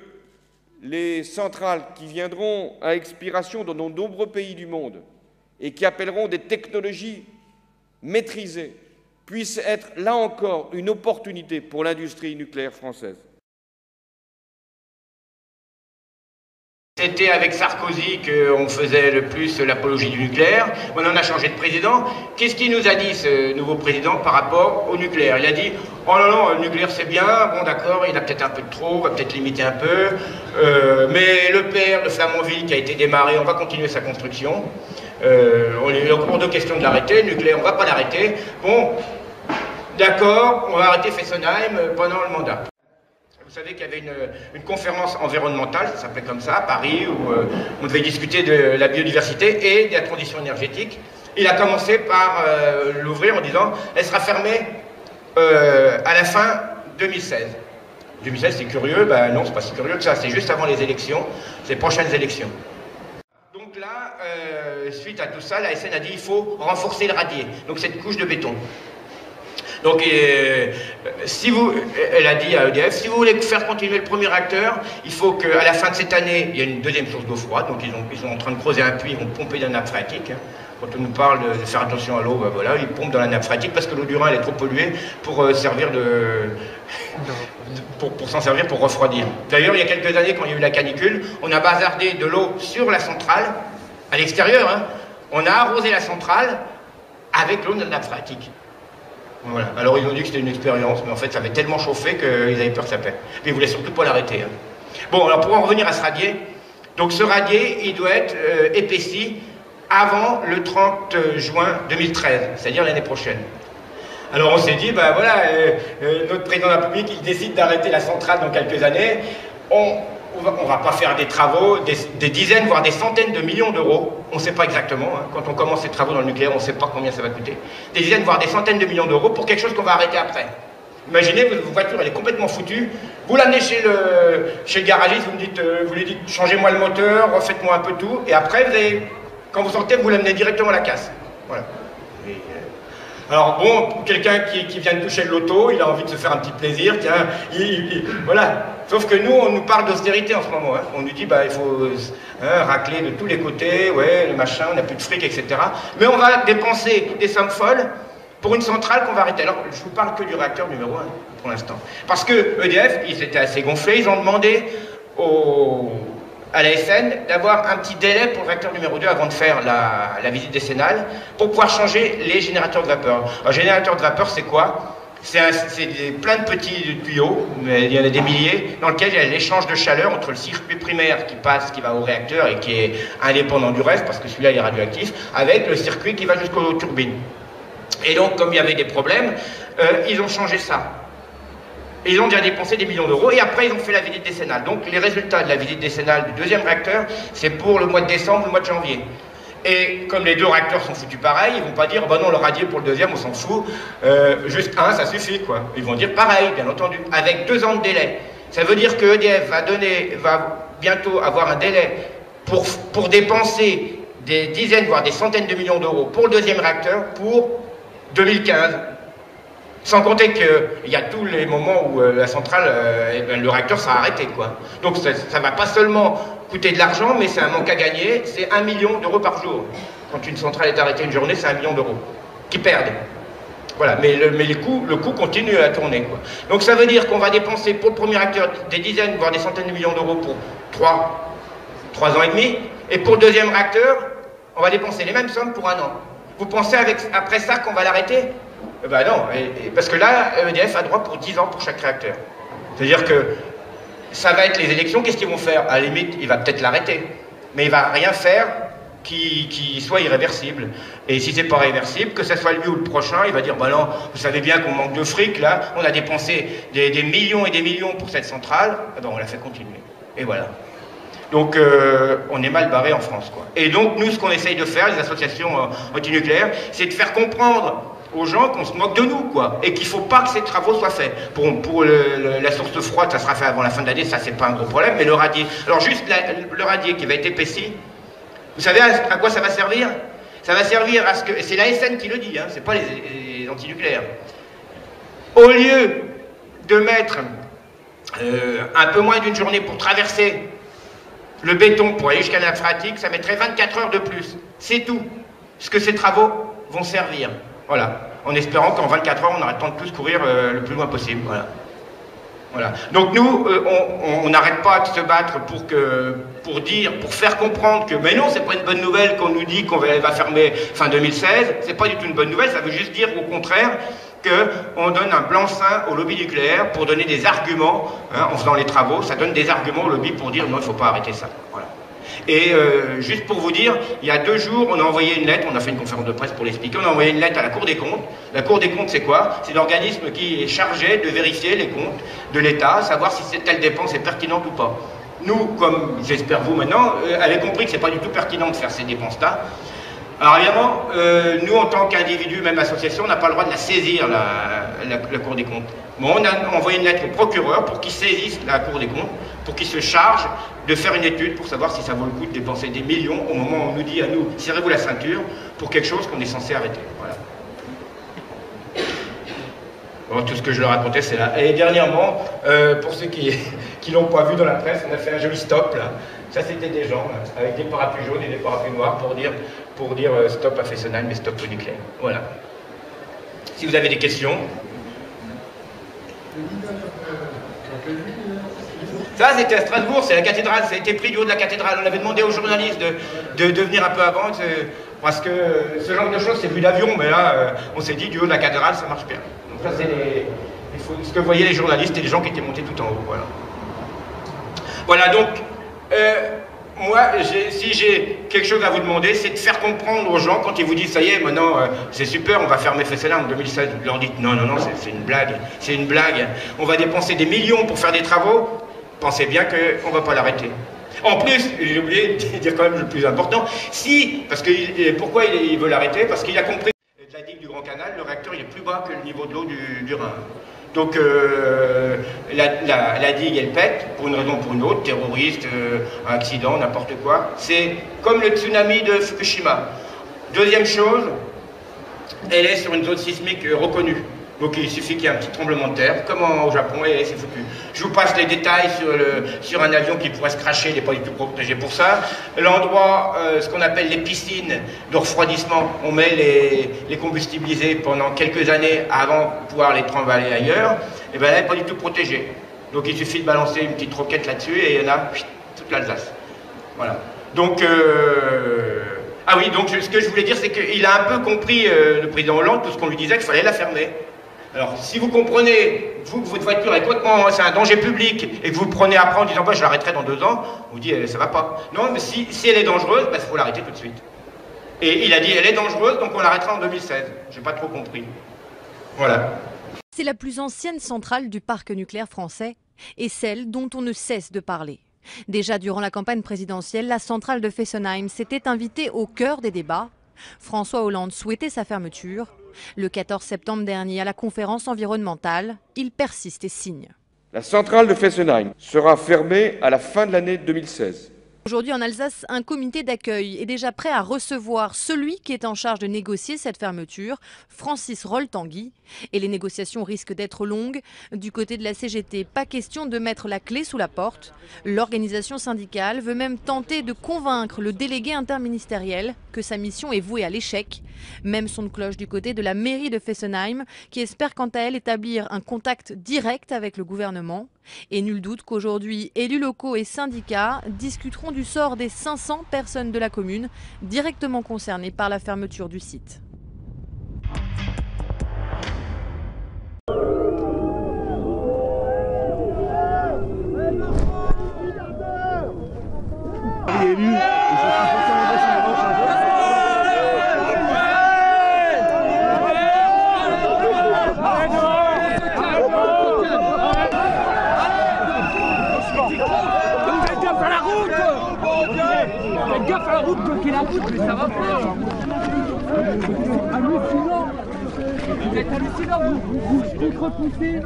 S2: les centrales qui viendront à expiration dans de nombreux pays du monde et qui appelleront des technologies maîtrisées puissent être, là encore, une opportunité pour l'industrie nucléaire française.
S22: C'était avec Sarkozy qu'on faisait le plus l'apologie du nucléaire. On en a changé de président. Qu'est-ce qu'il nous a dit, ce nouveau président, par rapport au nucléaire? Il a dit « Oh non, non, le nucléaire c'est bien, bon d'accord, il a peut-être un peu de trop, on va peut-être limiter un peu, mais le PR de Flamanville qui a été démarré, on va continuer sa construction. On est hors de question de l'arrêter, le nucléaire, on ne va pas l'arrêter. Bon, d'accord, on va arrêter Fessenheim pendant le mandat. » Vous savez qu'il y avait une conférence environnementale, ça s'appelait comme ça, à Paris, où on devait discuter de la biodiversité et de la transition énergétique. Il a commencé par l'ouvrir en disant « Elle sera fermée à la fin 2016 ». 2016, c'est curieux, ben non, c'est pas si curieux que ça, c'est juste avant les élections, les prochaines élections. Donc là, suite à tout ça, la SN a dit « Il faut renforcer le radier », donc cette couche de béton. Donc, elle a dit à EDF, si vous voulez faire continuer le premier réacteur, il faut qu'à la fin de cette année, il y ait une deuxième source d'eau froide. Donc, ils sont en train de creuser un puits, ils vont pomper dans la nappe phréatique. Quand on nous parle de faire attention à l'eau, ben voilà, ils pompent dans la nappe phréatique parce que l'eau du Rhin elle est trop polluée pour servir pour s'en servir pour refroidir. D'ailleurs, il y a quelques années, quand il y a eu la canicule, on a bazardé de l'eau sur la centrale, à l'extérieur. Hein. On a arrosé la centrale avec l'eau de la nappe phréatique. Voilà. Alors ils ont dit que c'était une expérience, mais en fait ça avait tellement chauffé qu'ils avaient peur que ça pète. Mais ils voulaient surtout pas l'arrêter. Hein. Bon, alors pour en revenir à ce radier, donc ce radier, il doit être épaissi avant le 30 juin 2013, c'est-à-dire l'année prochaine. Alors on s'est dit, ben voilà, notre président de la République, il décide d'arrêter la centrale dans quelques années. On va pas faire des travaux, des dizaines, voire des centaines de millions d'euros. On ne sait pas exactement. Hein. Quand on commence ces travaux dans le nucléaire, on ne sait pas combien ça va coûter. Des dizaines, voire des centaines de millions d'euros pour quelque chose qu'on va arrêter après. Imaginez, votre voiture, elle est complètement foutue. Vous l'amenez chez le garagiste, vous lui dites, changez-moi le moteur, refaites-moi un peu tout. Et après, quand vous sortez, vous l'amenez directement à la casse. Voilà. Alors bon, quelqu'un qui vient de toucher le loto, il a envie de se faire un petit plaisir, tiens, voilà. Sauf que nous, on nous parle d'austérité en ce moment. Hein. On nous dit, bah, il faut racler de tous les côtés, ouais, le machin, on n'a plus de fric, etc. Mais on va dépenser des sommes folles pour une centrale qu'on va arrêter. Alors, je vous parle que du réacteur numéro 1 pour l'instant. Parce que EDF, ils étaient assez gonflés, ils ont demandé à la SN d'avoir un petit délai pour le réacteur numéro 2 avant de faire la visite décennale pour pouvoir changer les générateurs de vapeur. Un générateur de vapeur, c'est quoi? C'est plein de petits tuyaux, il y en a des milliers, dans lesquels il y a l'échange de chaleur entre le circuit primaire qui va au réacteur et qui est indépendant du reste, parce que celui-là il est radioactif, avec le circuit qui va jusqu'aux turbines. Et donc, comme il y avait des problèmes, ils ont changé ça. Ils ont déjà dépensé des millions d'euros, et après ils ont fait la visite décennale. Donc les résultats de la visite décennale du deuxième réacteur, c'est pour le mois de décembre ou le mois de janvier. Et comme les deux réacteurs sont foutus pareil, ils vont pas dire, bah non, le radier pour le deuxième, on s'en fout, juste un, ça suffit, quoi. Ils vont dire pareil, bien entendu, avec 2 ans de délai. Ça veut dire que EDF va bientôt avoir un délai pour dépenser des dizaines, voire des centaines de millions d'euros pour le deuxième réacteur pour 2015. Sans compter qu'il y a tous les moments où la centrale, le réacteur sera arrêté, quoi. Donc ça va pas seulement coûter de l'argent, mais c'est un manque à gagner, c'est 1 million d'euros par jour. Quand une centrale est arrêtée une journée, c'est 1 million d'euros qui perdent. Voilà, mais le coût continue à tourner, quoi. Donc ça veut dire qu'on va dépenser pour le premier réacteur des dizaines, voire des centaines de millions d'euros pour 3 ans et demi, et pour le deuxième réacteur, on va dépenser les mêmes sommes pour 1 an. Vous pensez après ça qu'on va l'arrêter? Ben non, parce que là, EDF a droit pour 10 ans pour chaque réacteur. C'est-à-dire que ça va être les élections, qu'est-ce qu'ils vont faire? À la limite, il va peut-être l'arrêter, mais il va rien faire qui soit irréversible. Et si c'est pas réversible, que ce soit lui ou le prochain, il va dire, bah non, vous savez bien qu'on manque de fric, là, on a dépensé des millions et des millions pour cette centrale, eh ben on la fait continuer. Et voilà. Donc on est mal barré en France, quoi. Et donc nous, ce qu'on essaye de faire, les associations antinucléaires, c'est de faire comprendre aux gens qu'on se moque de nous, quoi, et qu'il ne faut pas que ces travaux soient faits. Pour la source froide, ça sera fait avant la fin de l'année, ça c'est pas un gros problème, mais le radier, alors juste le radier qui va être épaissi, vous savez à quoi ça va servir? Ça va servir à ce que, c'est la SN qui le dit, hein, c'est pas les antinucléaires. Au lieu de mettre un peu moins d'une journée pour traverser le béton pour aller jusqu'à la phréatique, ça mettrait 24 heures de plus. C'est tout ce que ces travaux vont servir. Voilà, en espérant qu'en 24 heures, on aura le temps de tous courir le plus loin possible. Voilà. Voilà. Donc nous, on n'arrête pas de se battre pour faire comprendre que, mais non, c'est pas une bonne nouvelle qu'on nous dit qu'on va fermer fin 2016. C'est pas du tout une bonne nouvelle. Ça veut juste dire, au contraire, qu'on donne un blanc-seing au lobby nucléaire pour donner des arguments, hein, en faisant les travaux. Ça donne des arguments au lobby pour dire non, il ne faut pas arrêter ça. Voilà. Et juste pour vous dire, il y a 2 jours, on a envoyé une lettre, on a fait une conférence de presse pour l'expliquer, on a envoyé une lettre à la Cour des comptes. La Cour des comptes, c'est quoi? C'est l'organisme qui est chargé de vérifier les comptes de l'État, savoir si telle dépense est pertinente ou pas. Nous, comme j'espère vous maintenant, avez compris que c'est pas du tout pertinent de faire ces dépenses-là. Alors évidemment, nous en tant qu'individus, même association, on n'a pas le droit de la saisir, la Cour des comptes. Bon, on a envoyé une lettre au procureur pour qu'il saisisse la Cour des comptes, pour qu'il se charge de faire une étude pour savoir si ça vaut le coup de dépenser des millions au moment où on nous dit à nous, serrez-vous la ceinture, pour quelque chose qu'on est censé arrêter. Voilà. Bon, tout ce que je leur racontais, c'est là. Et dernièrement, pour ceux qui l'ont pas vu dans la presse, on a fait un joli stop, là. Ça, c'était des gens, là, avec des parapluies jaunes et des parapluies noirs pour dire stop à Fessenheim, mais stop au nucléaire. Voilà. Si vous avez des questions. Ça, c'était à Strasbourg, c'est la cathédrale, ça a été pris du haut de la cathédrale. On avait demandé aux journalistes de venir un peu avant, parce que ce genre de choses, c'est vu d'avion, mais là, on s'est dit, du haut de la cathédrale, ça marche bien. Donc ça, c'est ce que voyaient les journalistes et les gens qui étaient montés tout en haut. Voilà, voilà donc, moi, si j'ai quelque chose à vous demander, c'est de faire comprendre aux gens, quand ils vous disent, ça y est, maintenant, c'est super, on va fermer Fessenheim en 2016, vous leur dites, non, non, non, c'est une blague, c'est une blague. On va dépenser des millions pour faire des travaux, pensez bien qu'on ne va pas l'arrêter. En plus, j'ai oublié de dire quand même le plus important, parce que pourquoi il veut l'arrêter? Parce qu'il a compris que la digue du Grand Canal, le réacteur il est plus bas que le niveau de l'eau du Rhin. Donc la digue elle pète, pour une raison ou pour une autre, terroriste, accident, n'importe quoi. C'est comme le tsunami de Fukushima. Deuxième chose, elle est sur une zone sismique reconnue. Donc il suffit qu'il y ait un petit tremblement de terre, comme au Japon, et c'est foutu. Je vous passe les détails sur un avion qui pourrait se cracher, il n'est pas du tout protégé pour ça. L'endroit, ce qu'on appelle les piscines de refroidissement, on met les combustibilisés pendant quelques années avant de pouvoir les trimballer ailleurs, et bien là, elle n'est pas du tout protégée. Donc il suffit de balancer une petite roquette là-dessus et il y en a toute l'Alsace. Voilà. Donc, ah oui, donc ce que je voulais dire, c'est qu'il a un peu compris, le président Hollande, tout ce qu'on lui disait, qu'il fallait la fermer. Alors, si vous comprenez, vous, que votre voiture est complètement, c'est un danger public, et que vous le prenez après en disant, bah, je l'arrêterai dans 2 ans, on vous dit, ça va pas. Non, mais si elle est dangereuse, bah, il faut l'arrêter tout de suite. Et il a dit, elle est dangereuse, donc on l'arrêtera en 2016. J'ai pas trop compris. Voilà.
S1: C'est la plus ancienne centrale du parc nucléaire français, et celle dont on ne cesse de parler. Déjà durant la campagne présidentielle, la centrale de Fessenheim s'était invitée au cœur des débats. François Hollande souhaitait sa fermeture. Le 14 septembre dernier, à la conférence environnementale, il persiste et signe.
S4: La centrale de Fessenheim sera fermée à la fin de l'année 2016.
S1: Aujourd'hui en Alsace, un comité d'accueil est déjà prêt à recevoir celui qui est en charge de négocier cette fermeture, Francis Roll-Tanguy. Et les négociations risquent d'être longues. Du côté de la CGT, pas question de mettre la clé sous la porte. L'organisation syndicale veut même tenter de convaincre le délégué interministériel que sa mission est vouée à l'échec. Même son de cloche du côté de la mairie de Fessenheim, qui espère quant à elle établir un contact direct avec le gouvernement. Et nul doute qu'aujourd'hui, élus locaux et syndicats discuteront du sort des 500 personnes de la commune directement concernées par la fermeture du site.
S6: Faites gaffe à la route, bloquez la route, mais ça va pas. Hallucinant. Vous êtes hallucinant, vous repoussez.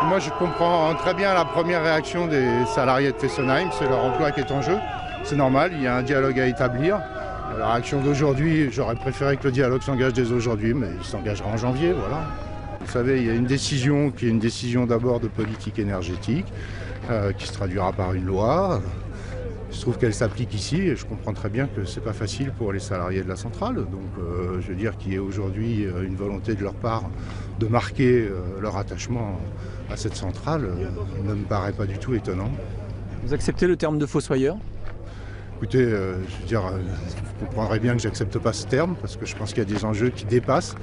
S7: Moi je comprends très bien la première réaction des salariés de Fessenheim, c'est leur emploi qui est en jeu. C'est normal, il y a un dialogue à établir. La réaction d'aujourd'hui, j'aurais préféré que le dialogue s'engage dès aujourd'hui, mais il s'engagera en janvier, voilà. Vous savez, il y a une décision qui est une décision d'abord de politique énergétique, qui se traduira par une loi. Il se trouve qu'elle s'applique ici et je comprends très bien que c'est pas facile pour les salariés de la centrale. Donc je veux dire qu'il y ait aujourd'hui une volonté de leur part de marquer leur attachement à cette centrale ne me paraît pas du tout étonnant.
S12: Vous acceptez le terme de fossoyeur ?
S7: Écoutez, je veux dire, vous comprendrez bien que j'accepte pas ce terme parce que je pense qu'il y a des enjeux qui dépassent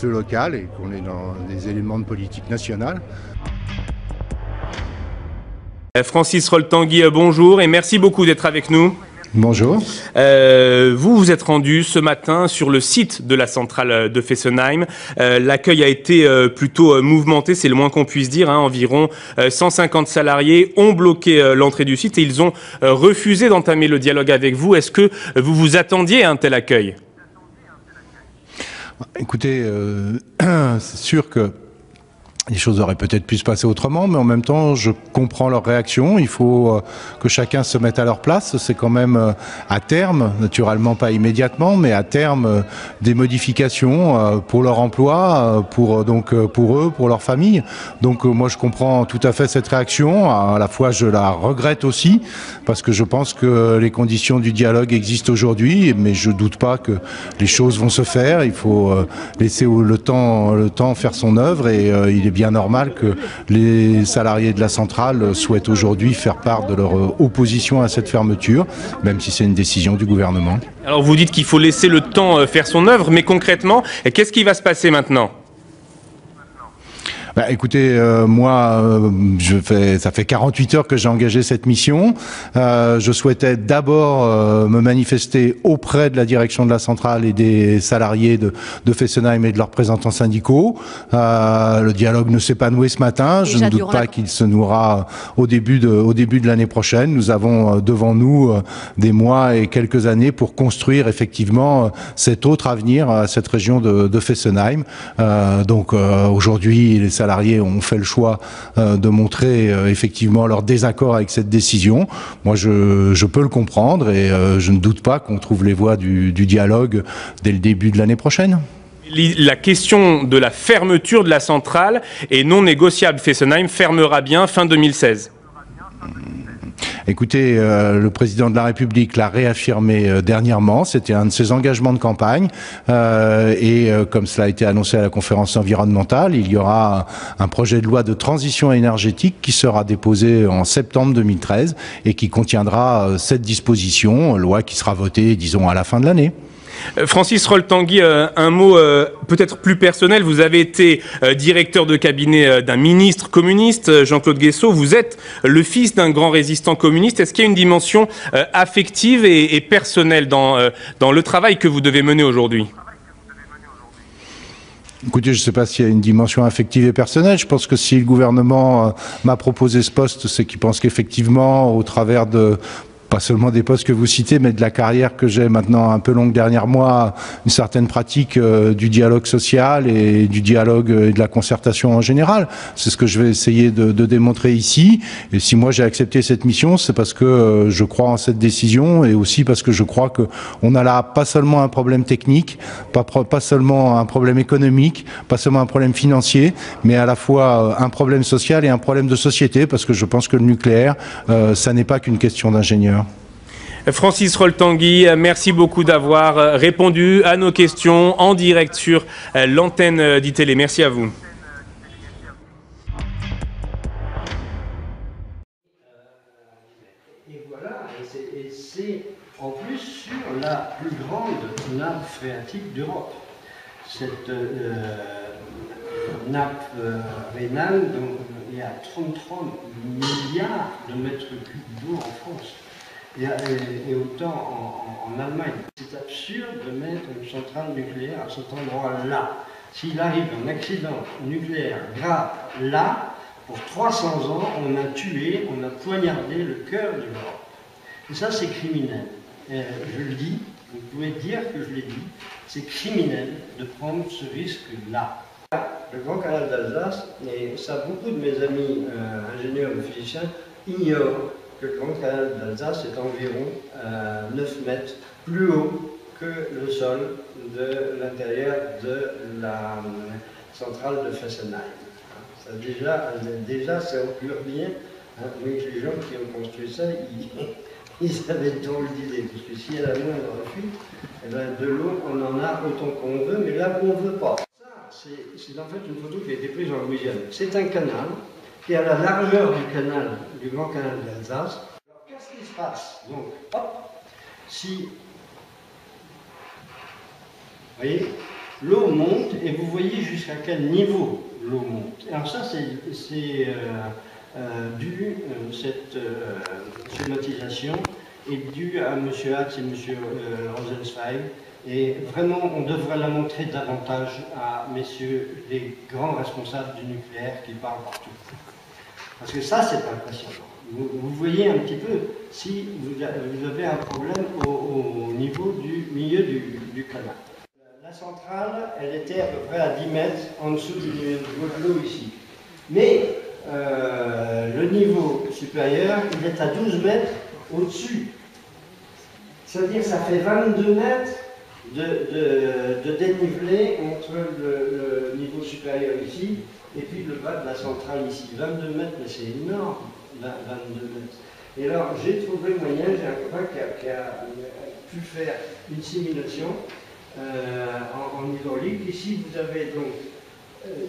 S7: le local et qu'on est dans des éléments de politique nationale.
S23: Francis Roll-Tanguy, bonjour et merci beaucoup d'être avec nous.
S7: Bonjour.
S23: Vous êtes rendu ce matin sur le site de la centrale de Fessenheim. L'accueil a été plutôt mouvementé, c'est le moins qu'on puisse dire. Environ 150 salariés ont bloqué l'entrée du site et ils ont refusé d'entamer le dialogue avec vous. Est-ce que vous vous attendiez à un tel accueil ?
S7: Écoutez, c'est sûr que les choses auraient peut-être pu se passer autrement, mais en même temps, je comprends leur réaction. Il faut que chacun se mette à leur place. C'est quand même à terme, naturellement pas immédiatement, mais à terme des modifications pour leur emploi, pour eux, pour leur famille. Donc moi, je comprends tout à fait cette réaction. À la fois, je la regrette aussi, parce que je pense que les conditions du dialogue existent aujourd'hui, mais je doute pas que les choses vont se faire. Il faut laisser le temps faire son œuvre et il est bien normal que les salariés de la centrale souhaitent aujourd'hui faire part de leur opposition à cette fermeture, même si c'est une décision du gouvernement.
S23: Alors vous dites qu'il faut laisser le temps faire son œuvre, mais concrètement, qu'est-ce qui va se passer maintenant ?
S7: Écoutez, moi, ça fait 48 heures que j'ai engagé cette mission. Je souhaitais d'abord me manifester auprès de la direction de la centrale et des salariés de Fessenheim et de leurs représentants syndicaux. Le dialogue ne s'est pas noué ce matin. Je ne doute pas qu'il se nouera au début de l'année prochaine. Nous avons devant nous des mois et quelques années pour construire effectivement cet autre avenir à cette région de Fessenheim. Donc aujourd'hui, les salariés salariés ont fait le choix de montrer effectivement leur désaccord avec cette décision. Moi, je peux le comprendre et je ne doute pas qu'on trouve les voies du dialogue dès le début de l'année prochaine.
S23: La question de la fermeture de la centrale est non négociable. Fessenheim fermera bien fin 2016.
S7: Écoutez, le président de la République l'a réaffirmé dernièrement, c'était un de ses engagements de campagne et comme cela a été annoncé à la conférence environnementale, il y aura un projet de loi de transition énergétique qui sera déposé en septembre 2013 et qui contiendra cette disposition, loi qui sera votée, disons, à la fin de l'année.
S23: Francis Rol-Tanguy, un mot peut-être plus personnel. Vous avez été directeur de cabinet d'un ministre communiste, Jean-Claude Guessot. Vous êtes le fils d'un grand résistant communiste. Est-ce qu'il y a une dimension affective et personnelle dans le travail que vous devez mener aujourd'hui ?
S7: Écoutez, je ne sais pas s'il y a une dimension affective et personnelle. Je pense que si le gouvernement m'a proposé ce poste, c'est qu'il pense qu'effectivement, au travers de pas seulement des postes que vous citez, mais de la carrière que j'ai maintenant un peu longue derrière moi, une certaine pratique du dialogue social et du dialogue et de la concertation en général. C'est ce que je vais essayer de démontrer ici. Et si moi j'ai accepté cette mission, c'est parce que je crois en cette décision et aussi parce que je crois qu'on a là pas seulement un problème technique, pas seulement un problème économique, pas seulement un problème financier, mais à la fois un problème social et un problème de société, parce que je pense que le nucléaire, ça n'est pas qu'une question d'ingénieur.
S23: Francis Rol-Tanguy, merci beaucoup d'avoir répondu à nos questions en direct sur l'antenne d'ITélé. Merci à vous.
S8: Et voilà, et c'est en plus sur la plus grande nappe phréatique d'Europe. Cette nappe rénale, donc, il y a 33 milliards de mètres cubes d'eau en France. Et autant en Allemagne. C'est absurde de mettre une centrale nucléaire à cet endroit-là. S'il arrive un accident nucléaire grave là, pour 300 ans, on a tué, on a poignardé le cœur de l'Europe. Et ça, c'est criminel. Je le dis, vous pouvez dire que je l'ai dit, c'est criminel de prendre ce risque-là. Le Grand Canal d'Alsace, et ça, beaucoup de mes amis ingénieurs ou physiciens ignorent que le Grand Canal d'Alsace est environ 9 mètres plus haut que le sol de l'intérieur de la centrale de Fessenheim. Ça déjà ça augure bien, hein, mais les gens qui ont construit ça, ils avaient drôle d'idée, parce que s'il y a la moindre fuite, eh ben, de l'eau, on en a autant qu'on veut, mais là qu'on ne veut pas. Ça, c'est en fait une photo qui a été prise en Louisiane. C'est un canal qui est à la largeur du Grand Canal d'Alsace. Alors qu'est-ce qui se passe? Donc, hop, si, vous voyez, l'eau monte et vous voyez jusqu'à quel niveau l'eau monte. Alors ça, c'est dû, cette schématisation est due à M. Hatz et M. Rosenzweig. Et vraiment, on devrait la montrer davantage à messieurs les grands responsables du nucléaire qui parlent partout. Parce que ça, c'est impressionnant. Vous voyez un petit peu si vous avez un problème au niveau du milieu du canal. La centrale, elle était à peu près à 10 mètres en dessous du niveau de l'eau ici. Mais le niveau supérieur, il est à 12 mètres au-dessus. C'est-à-dire que ça fait 22 mètres de dénivelé entre le niveau supérieur ici et puis le bas de la centrale ici. 22 mètres, mais c'est énorme, 22 mètres. Et alors, j'ai trouvé moyen, j'ai un copain qui a pu faire une simulation en hydraulique. Ici, vous avez donc,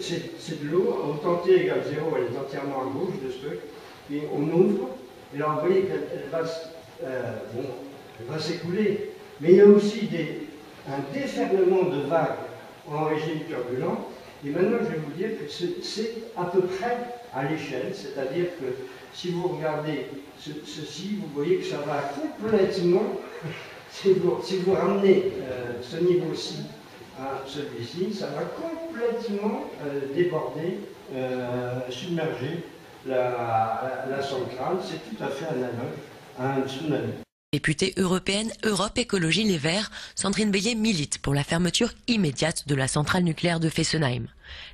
S8: c'est de l'eau, autant T égale 0, elle est entièrement à gauche de ce truc, et on ouvre, et alors vous voyez qu'elle va s'écouler. Mais il y a aussi un déferlement de vagues en régime turbulent. Et maintenant, je vais vous dire que c'est à peu près à l'échelle, c'est-à-dire que si vous regardez ceci, vous voyez que ça va complètement, si vous ramenez ce niveau-ci à celui-ci, ça va complètement déborder, submerger la centrale. C'est tout à fait analogue à un tsunami.
S9: Députée européenne Europe Écologie Les Verts, Sandrine Bélier milite pour la fermeture immédiate de la centrale nucléaire de Fessenheim.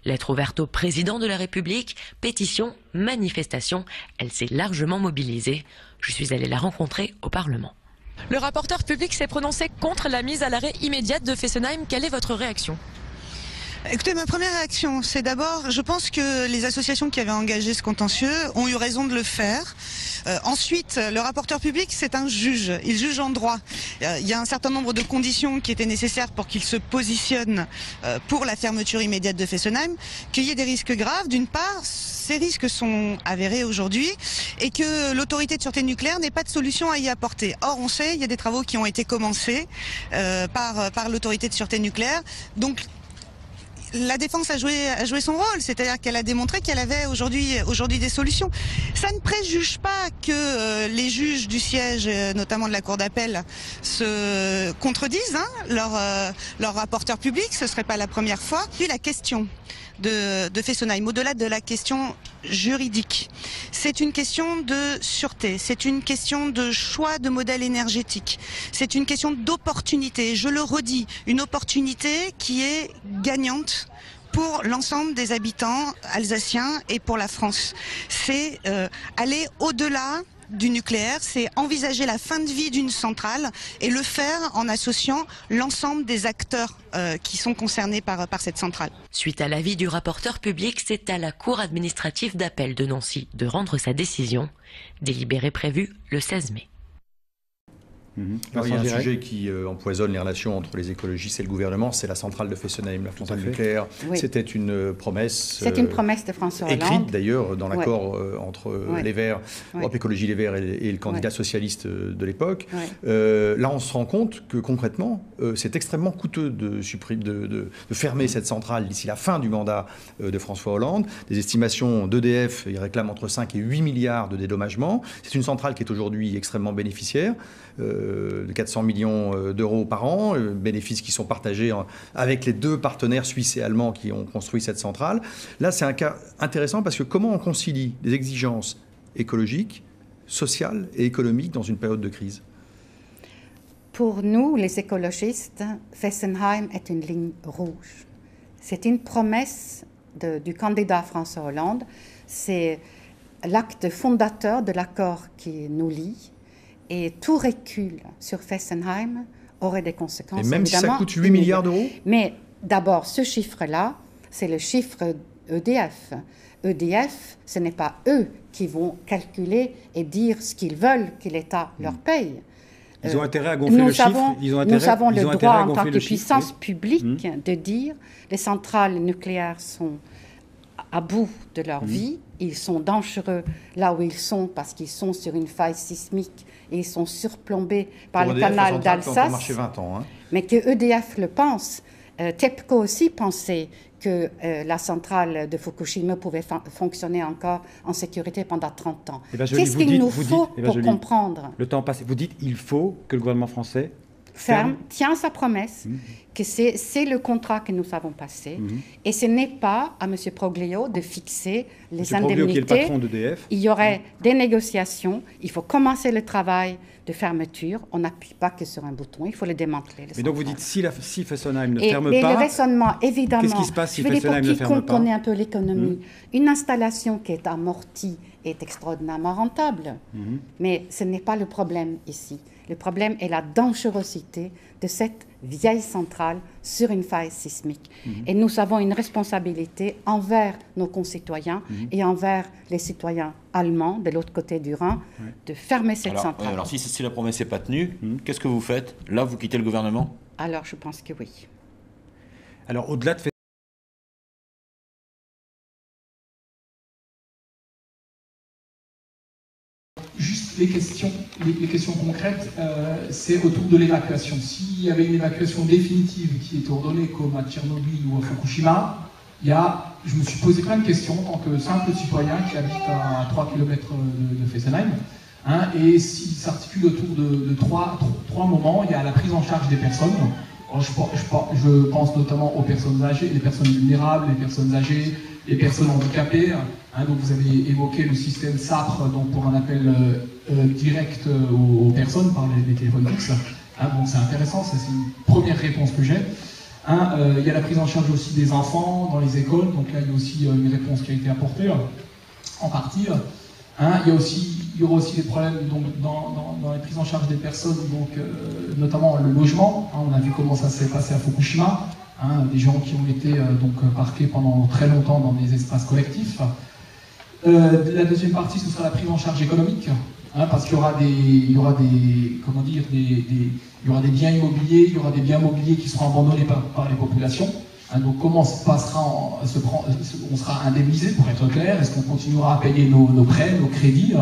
S9: Lettre ouverte au président de la République, pétition, manifestation, elle s'est largement mobilisée. Je suis allée la rencontrer au Parlement.
S10: Le rapporteur public s'est prononcé contre la mise à l'arrêt immédiate de Fessenheim. Quelle est votre réaction ?
S13: Écoutez, ma première réaction, c'est d'abord, je pense que les associations qui avaient engagé ce contentieux ont eu raison de le faire. Ensuite, le rapporteur public, c'est un juge. Il juge en droit. Il y a un certain nombre de conditions qui étaient nécessaires pour qu'il se positionne pour la fermeture immédiate de Fessenheim. Qu'il y ait des risques graves, d'une part, ces risques sont avérés aujourd'hui, et que l'autorité de sûreté nucléaire n'ait pas de solution à y apporter. Or, on sait, il y a des travaux qui ont été commencés par l'autorité de sûreté nucléaire. Donc, la défense a joué son rôle, c'est-à-dire qu'elle a démontré qu'elle avait aujourd'hui des solutions. Ça ne préjuge pas que les juges du siège, notamment de la Cour d'appel, se contredisent, leur rapporteur public, ce serait pas la première fois. Puis la question de Fessenheim, au-delà de la question juridique, c'est une question de sûreté, c'est une question de choix de modèle énergétique, c'est une question d'opportunité, je le redis, une opportunité qui est gagnante pour l'ensemble des habitants alsaciens et pour la France. C'est aller au-delà du nucléaire, c'est envisager la fin de vie d'une centrale et le faire en associant l'ensemble des acteurs qui sont concernés par cette centrale.
S9: Suite à l'avis du rapporteur public, c'est à la Cour administrative d'appel de Nancy de rendre sa décision, délibéré prévu le 16 mai.
S14: Alors, il y a un sujet qui empoisonne les relations entre les écologistes et le gouvernement, c'est la centrale de Fessenheim, la centrale nucléaire.
S15: Oui.
S14: C'était une promesse.
S15: C'est une promesse de François Hollande.
S14: Écrite d'ailleurs dans l'accord entre les Verts, Europe Écologie Les Verts et le candidat socialiste de l'époque. Là, on se rend compte que concrètement, c'est extrêmement coûteux de fermer cette centrale d'ici la fin du mandat de François Hollande. Des estimations d'EDF, ils réclament entre 5 et 8 milliards de dédommagements. C'est une centrale qui est aujourd'hui extrêmement bénéficiaire. De 400 millions d'euros par an, bénéfices qui sont partagés avec les deux partenaires suisses et allemands qui ont construit cette centrale. Là, c'est un cas intéressant parce que comment on concilie des exigences écologiques, sociales et économiques dans une période de crise ?
S15: Pour nous, les écologistes, Fessenheim est une ligne rouge. C'est une promesse du candidat François Hollande. C'est l'acte fondateur de l'accord qui nous lie. Et tout recul sur Fessenheim aurait des conséquences.
S14: Et même si ça coûte 8 milliards d'euros ?
S15: Mais d'abord, ce chiffre-là, c'est le chiffre EDF. EDF, ce n'est pas eux qui vont calculer et dire ce qu'ils veulent que l'État leur paye.
S24: Ils ont intérêt à gonfler le chiffre.
S15: Nous avons le droit en tant que puissance publique de dire les centrales nucléaires sont à bout de leur vie, ils sont dangereux là où ils sont parce qu'ils sont sur une faille sismique et ils sont surplombés par le canal d'Alsace. Mais que EDF le pense, TEPCO aussi pensait que la centrale de Fukushima pouvait fonctionner encore en sécurité pendant 30 ans. Qu'est-ce qu'il nous faut pour comprendre ?
S24: Le temps passe. Vous dites qu'il faut que le gouvernement français
S15: tient sa promesse, que c'est le contrat que nous avons passé, et ce n'est pas à M. Proglio de fixer les indemnités.
S24: Proglio, qui est le patron d'EDF.
S15: Il y aurait des négociations, il faut commencer le travail de fermeture, on n'appuie pas que sur un bouton, il faut le démanteler.
S24: Mais donc vous dites, si Fessenheim ne ferme pas,
S15: le raisonnement, évidemment,
S24: qu'est-ce qui se passe si Fessenheim ne ferme pas ?
S15: Pour quiconque connaît un peu l'économie, une installation qui est amortie est extraordinairement rentable, mais ce n'est pas le problème ici. Le problème est la dangerosité de cette vieille centrale sur une faille sismique. Et nous avons une responsabilité envers nos concitoyens et envers les citoyens allemands de l'autre côté du Rhin de fermer cette centrale.
S12: Alors si la promesse n'est pas tenue, qu'est-ce que vous faites ? Là, vous quittez le gouvernement ?
S15: Alors je pense que oui.
S24: Alors au-delà de
S25: Juste les questions concrètes, c'est autour de l'évacuation. S'il y avait une évacuation définitive qui était ordonnée comme à Tchernobyl ou à Fukushima, je me suis posé plein de questions en tant que simple citoyen qui habite à 3 km de Fessenheim. Et s'il s'articule autour de trois moments, il y a la prise en charge des personnes. Je pense notamment aux personnes âgées, les personnes vulnérables, les personnes âgées, les personnes handicapées. Donc vous avez évoqué le système SAPR, donc pour un appel direct aux personnes par les téléphones fixes. Bon, c'est intéressant, c'est une première réponse que j'ai. Il y a la prise en charge aussi des enfants dans les écoles, donc là il y a aussi une réponse qui a été apportée en partie. Il y aura aussi des problèmes donc, dans les prises en charge des personnes, donc, notamment le logement. On a vu comment ça s'est passé à Fukushima, des gens qui ont été donc, parqués pendant très longtemps dans des espaces collectifs. La deuxième partie, ce sera la prise en charge économique, parce qu'il y aura des biens immobiliers, il y aura des biens immobiliers qui seront abandonnés par les populations. Donc comment se passera, on sera indemnisé pour être clair, est-ce qu'on continuera à payer nos prêts, nos crédits,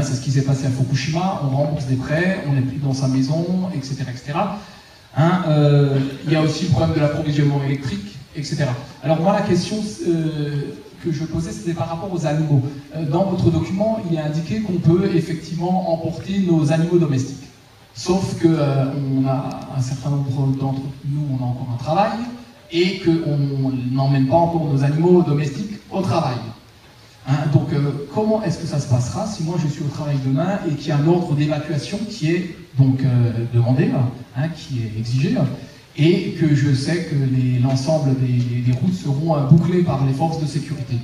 S25: c'est ce qui s'est passé à Fukushima, on rembourse des prêts, on n'est plus dans sa maison, etc. etc. Il y a aussi le problème de l'approvisionnement électrique, etc. Alors moi la question que je posais c'était par rapport aux animaux. Dans votre document il est indiqué qu'on peut effectivement emporter nos animaux domestiques. Sauf que on a un certain nombre d'entre nous, on a encore un travail, et qu'on n'emmène pas encore nos animaux domestiques au travail. Donc comment est-ce que ça se passera si moi je suis au travail demain et qu'il y a un ordre d'évacuation qui est donc demandé, qui est exigé, et que je sais que l'ensemble des routes seront bouclées par les forces de sécurité.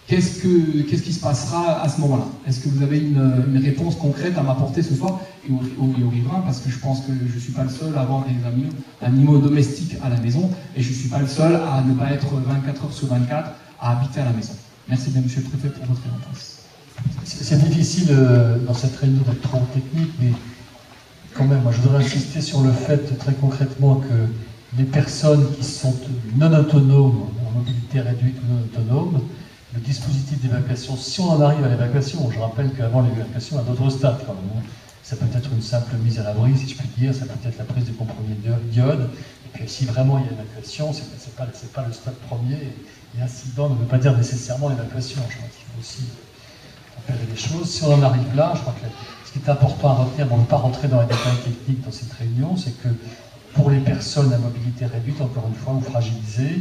S25: Qu'est-ce qui se passera à ce moment-là? Est-ce que vous avez une réponse concrète à m'apporter ce soir et aux riverains? Parce que je pense que je ne suis pas le seul à avoir des animaux domestiques à la maison et je ne suis pas le seul à ne pas être 24 heures sur 24 à habiter à la maison. Merci bien, monsieur le préfet, pour votre réponse.
S16: C'est difficile dans cette réunion d'être trop technique, mais quand même, moi je voudrais insister sur le fait très concrètement que les personnes qui sont non autonomes, en mobilité réduite ou non autonomes, le dispositif d'évacuation, si on en arrive à l'évacuation, je rappelle qu'avant l'évacuation, à d'autres stades quand même, ça peut être une simple mise à l'abri, si je puis dire, ça peut être la prise de compromis d'iode, et puis si vraiment il y a évacuation, c'est pas le stade premier, et incident ne veut pas dire nécessairement l'évacuation, je crois qu'il faut aussi repérer les choses. Si on en arrive là, je crois que ce qui est important à retenir, on ne va pas rentrer dans les détails techniques dans cette réunion, c'est que pour les personnes à mobilité réduite, encore une fois, ou fragilisées,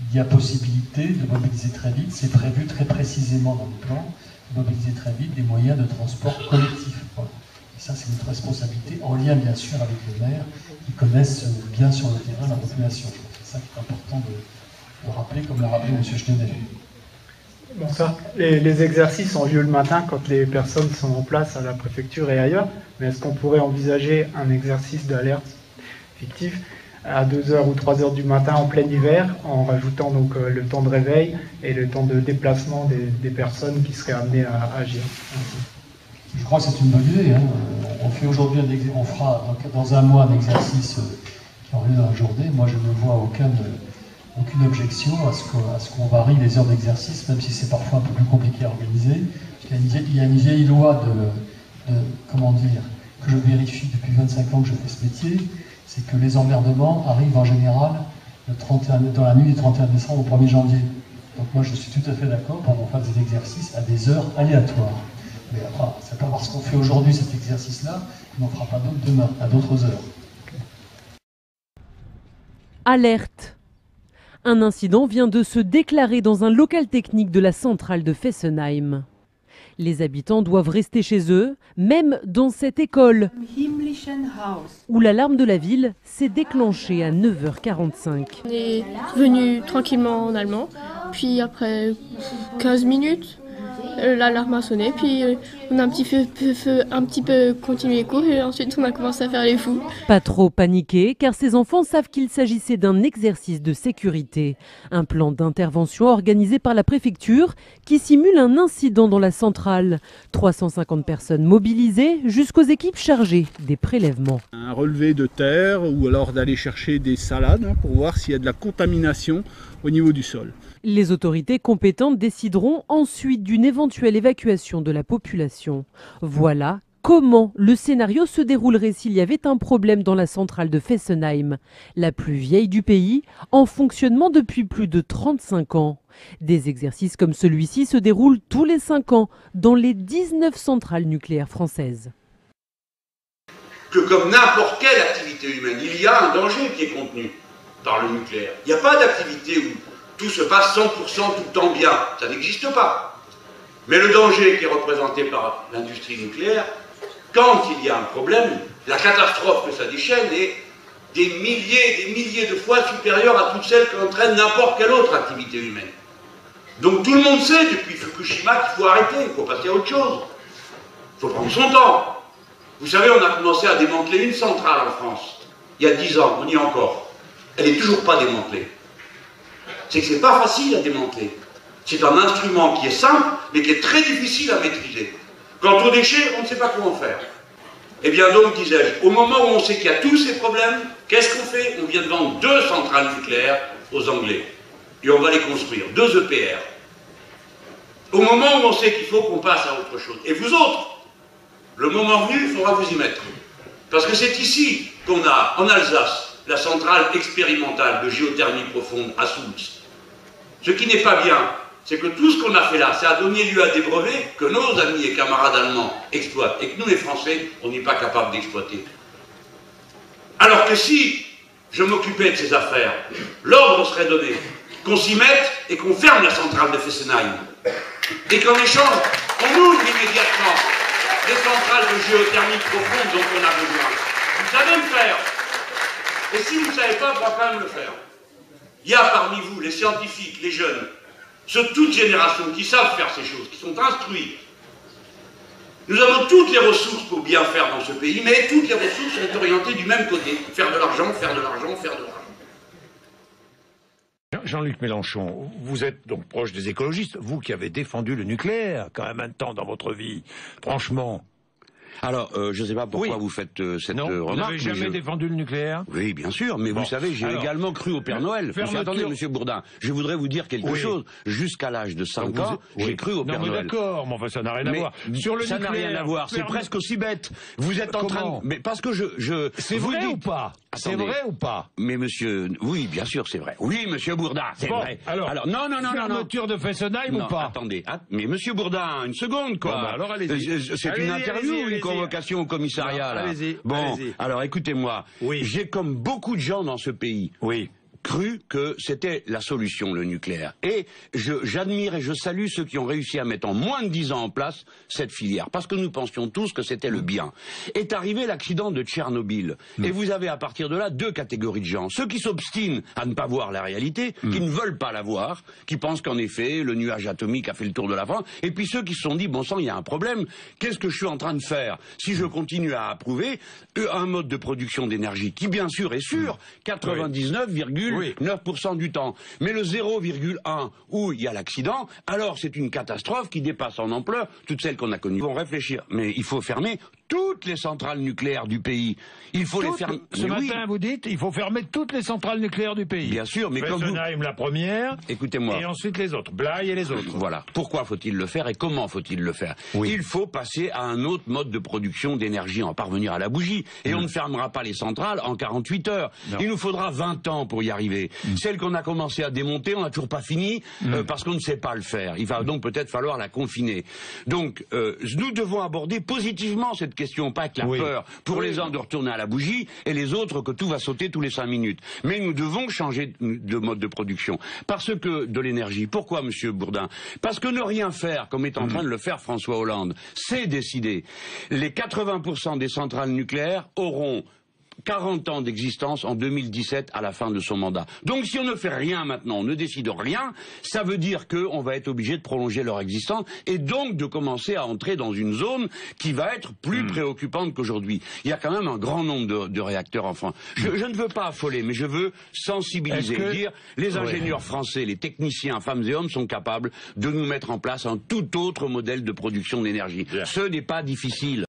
S16: il y a possibilité de mobiliser très vite, c'est prévu très précisément dans le plan, de mobiliser très vite des moyens de transport collectif. Voilà. Et ça, c'est notre responsabilité, en lien bien sûr avec les maires qui connaissent bien sur le terrain la population. C'est ça qui est important de rappeler, comme l'a rappelé M. Schneider.
S17: Bonsoir. Les exercices ont lieu le matin quand les personnes sont en place à la préfecture et ailleurs, mais est-ce qu'on pourrait envisager un exercice d'alerte fictif à 2h ou 3h du matin en plein hiver, en rajoutant donc le temps de réveil et le temps de déplacement des personnes qui seraient amenées à agir?
S16: Je crois que c'est une bonne idée. On fait aujourd'hui on fera dans un mois un exercice qui aura lieu dans la journée. Moi, je ne vois aucune objection à ce qu'on varie les heures d'exercice, même si c'est parfois un peu plus compliqué à organiser. Il y a une vieille loi comment dire, que je vérifie depuis 25 ans que je fais ce métier, c'est que les emmerdements arrivent en général dans la nuit du 31 décembre au 1er janvier. Donc moi je suis tout à fait d'accord pour qu'on fasse des exercices à des heures aléatoires. Mais enfin, c'est pas parce qu'on fait aujourd'hui cet exercice-là qu'on n'en fera pas d'autres demain, à d'autres heures.
S18: Alerte. Un incident vient de se déclarer dans un local technique de la centrale de Fessenheim. Les habitants doivent rester chez eux, même dans cette école, où l'alarme de la ville s'est déclenchée à 9h45.
S19: On est venu tranquillement en allemand, puis après 15 minutes, l'alarme a sonné, puis on a un petit peu continué les cours et ensuite on a commencé à faire les fous.
S18: Pas trop paniquer, car ces enfants savent qu'il s'agissait d'un exercice de sécurité. Un plan d'intervention organisé par la préfecture qui simule un incident dans la centrale. 350 personnes mobilisées jusqu'aux équipes chargées des prélèvements.
S20: Un relevé de terre ou alors d'aller chercher des salades pour voir s'il y a de la contamination au niveau du sol.
S18: Les autorités compétentes décideront ensuite d'une éventuelle évacuation de la population. Voilà comment le scénario se déroulerait s'il y avait un problème dans la centrale de Fessenheim, la plus vieille du pays, en fonctionnement depuis plus de 35 ans. Des exercices comme celui-ci se déroulent tous les 5 ans dans les 19 centrales nucléaires françaises.
S21: Que comme n'importe quelle activité humaine, il y a un danger qui est contenu par le nucléaire. Il n'y a pas d'activité où tout se passe 100% tout le temps bien. Ça n'existe pas. Mais le danger qui est représenté par l'industrie nucléaire, quand il y a un problème, la catastrophe que ça déchaîne est des milliers de fois supérieure à toutes celles qu'entraîne n'importe quelle autre activité humaine. Donc tout le monde sait depuis Fukushima qu'il faut arrêter, il faut passer à autre chose. Il faut prendre son temps. Vous savez, on a commencé à démanteler une centrale en France, il y a 10 ans, on y est encore. Elle n'est toujours pas démantelée. C'est que c'est pas facile à démanteler. C'est un instrument qui est simple, mais qui est très difficile à maîtriser. Quant aux déchets, on ne sait pas comment faire. Eh bien donc, disais-je, au moment où on sait qu'il y a tous ces problèmes, qu'est-ce qu'on fait? On vient de vendre 2 centrales nucléaires aux Anglais. Et on va les construire, 2 EPR. Au moment où on sait qu'il faut qu'on passe à autre chose. Et vous autres, le moment venu, il faudra vous y mettre. Parce que c'est ici qu'on a, en Alsace, la centrale expérimentale de géothermie profonde à Sulz. Ce qui n'est pas bien, c'est que tout ce qu'on a fait là, ça a donné lieu à des brevets que nos amis et camarades allemands exploitent et que nous, les Français, on n'est pas capables d'exploiter. Alors que si je m'occupais de ces affaires, l'ordre serait donné qu'on s'y mette et qu'on ferme la centrale de Fessenheim. Et qu'en échange, on ouvre immédiatement les centrales de géothermie profonde dont on a besoin. Vous savez le faire. Et si vous ne savez pas, on va quand même le faire. Il y a parmi vous, les scientifiques, les jeunes, ceux de toute génération qui savent faire ces choses, qui sont instruits. Nous avons toutes les ressources pour bien faire dans ce pays, mais toutes les ressources sont orientées du même côté. Faire de l'argent, faire de l'argent, faire de l'argent.
S2: Jean-Luc Mélenchon, vous êtes donc proche des écologistes, vous qui avez défendu le nucléaire quand même un temps dans votre vie, franchement.
S3: Alors, je ne sais pas pourquoi vous faites cette remarque.
S2: Vous n'avez jamais défendu le nucléaire?
S3: Oui, bien sûr, mais vous savez, j'ai également cru au Père Noël. Attendez, Monsieur Bourdin, je voudrais vous dire quelque chose. Jusqu'à l'âge de 5 ans, j'ai cru au Père Noël.
S2: D'accord, mais enfin, ça n'a rien à voir. Sur le
S3: ça n'a rien à voir, c'est presque aussi bête. Vous êtes en train de... Mais parce que
S2: C'est vrai ou pas? C'est vrai ou pas?
S3: Mais monsieur... Oui, bien sûr, c'est vrai. Oui, Monsieur Bourdin, c'est vrai.
S2: Alors, non. Fermeture de Fessenheim ou pas?
S3: Attendez, mais Monsieur Bourdin, une seconde, quoi.
S2: Bon, alors allez-y.
S3: C'est une interview ou une convocation au commissariat, là? Bon, alors écoutez-moi. J'ai, comme beaucoup de gens dans ce pays, cru que c'était la solution, le nucléaire. Et j'admire et je salue ceux qui ont réussi à mettre en moins de 10 ans en place cette filière, parce que nous pensions tous que c'était le bien. Est arrivé l'accident de Tchernobyl, et vous avez à partir de là 2 catégories de gens. Ceux qui s'obstinent à ne pas voir la réalité, qui ne veulent pas la voir, qui pensent qu'en effet, le nuage atomique a fait le tour de la France, et puis ceux qui se sont dit, bon sang, il y a un problème, qu'est-ce que je suis en train de faire si je continue à approuver un mode de production d'énergie qui, bien sûr, est sûr, 99,9% du temps. Mais le 0,1 où il y a l'accident, alors c'est une catastrophe qui dépasse en ampleur toutes celles qu'on a connues. Ils vont réfléchir, mais il faut fermer toutes les centrales nucléaires du pays. Il faut les fermer.
S2: Ce matin, vous dites, il faut fermer toutes les centrales nucléaires du pays.
S3: Bien sûr, mais comme vous...
S2: Fessenheim, la première.
S3: Écoutez-moi.
S2: Et ensuite les autres. Blaye et les autres.
S3: Voilà. Pourquoi faut-il le faire et comment faut-il le faire? Il faut passer à un autre mode de production d'énergie, en parvenir à la bougie. Et on ne fermera pas les centrales en 48 heures. Non. Il nous faudra 20 ans pour y arriver. Celle qu'on a commencé à démonter, on n'a toujours pas fini parce qu'on ne sait pas le faire. Il va donc peut-être falloir la confiner. Donc, nous devons aborder positivement cette question, pas avec la peur pour les uns de retourner à la bougie et les autres que tout va sauter tous les 5 minutes. Mais nous devons changer de mode de production. Parce que de l'énergie. Pourquoi, Monsieur Bourdin? Parce que ne rien faire, comme est en train de le faire François Hollande, c'est décider. Les 80% des centrales nucléaires auront 40 ans d'existence en 2017 à la fin de son mandat. Donc si on ne fait rien maintenant, on ne décide rien, ça veut dire qu'on va être obligé de prolonger leur existence et donc de commencer à entrer dans une zone qui va être plus préoccupante qu'aujourd'hui. Il y a quand même un grand nombre de réacteurs en France. Je ne veux pas affoler, mais je veux sensibiliser, dire les ingénieurs français, les techniciens, femmes et hommes, sont capables de nous mettre en place un tout autre modèle de production d'énergie. Ce n'est pas difficile.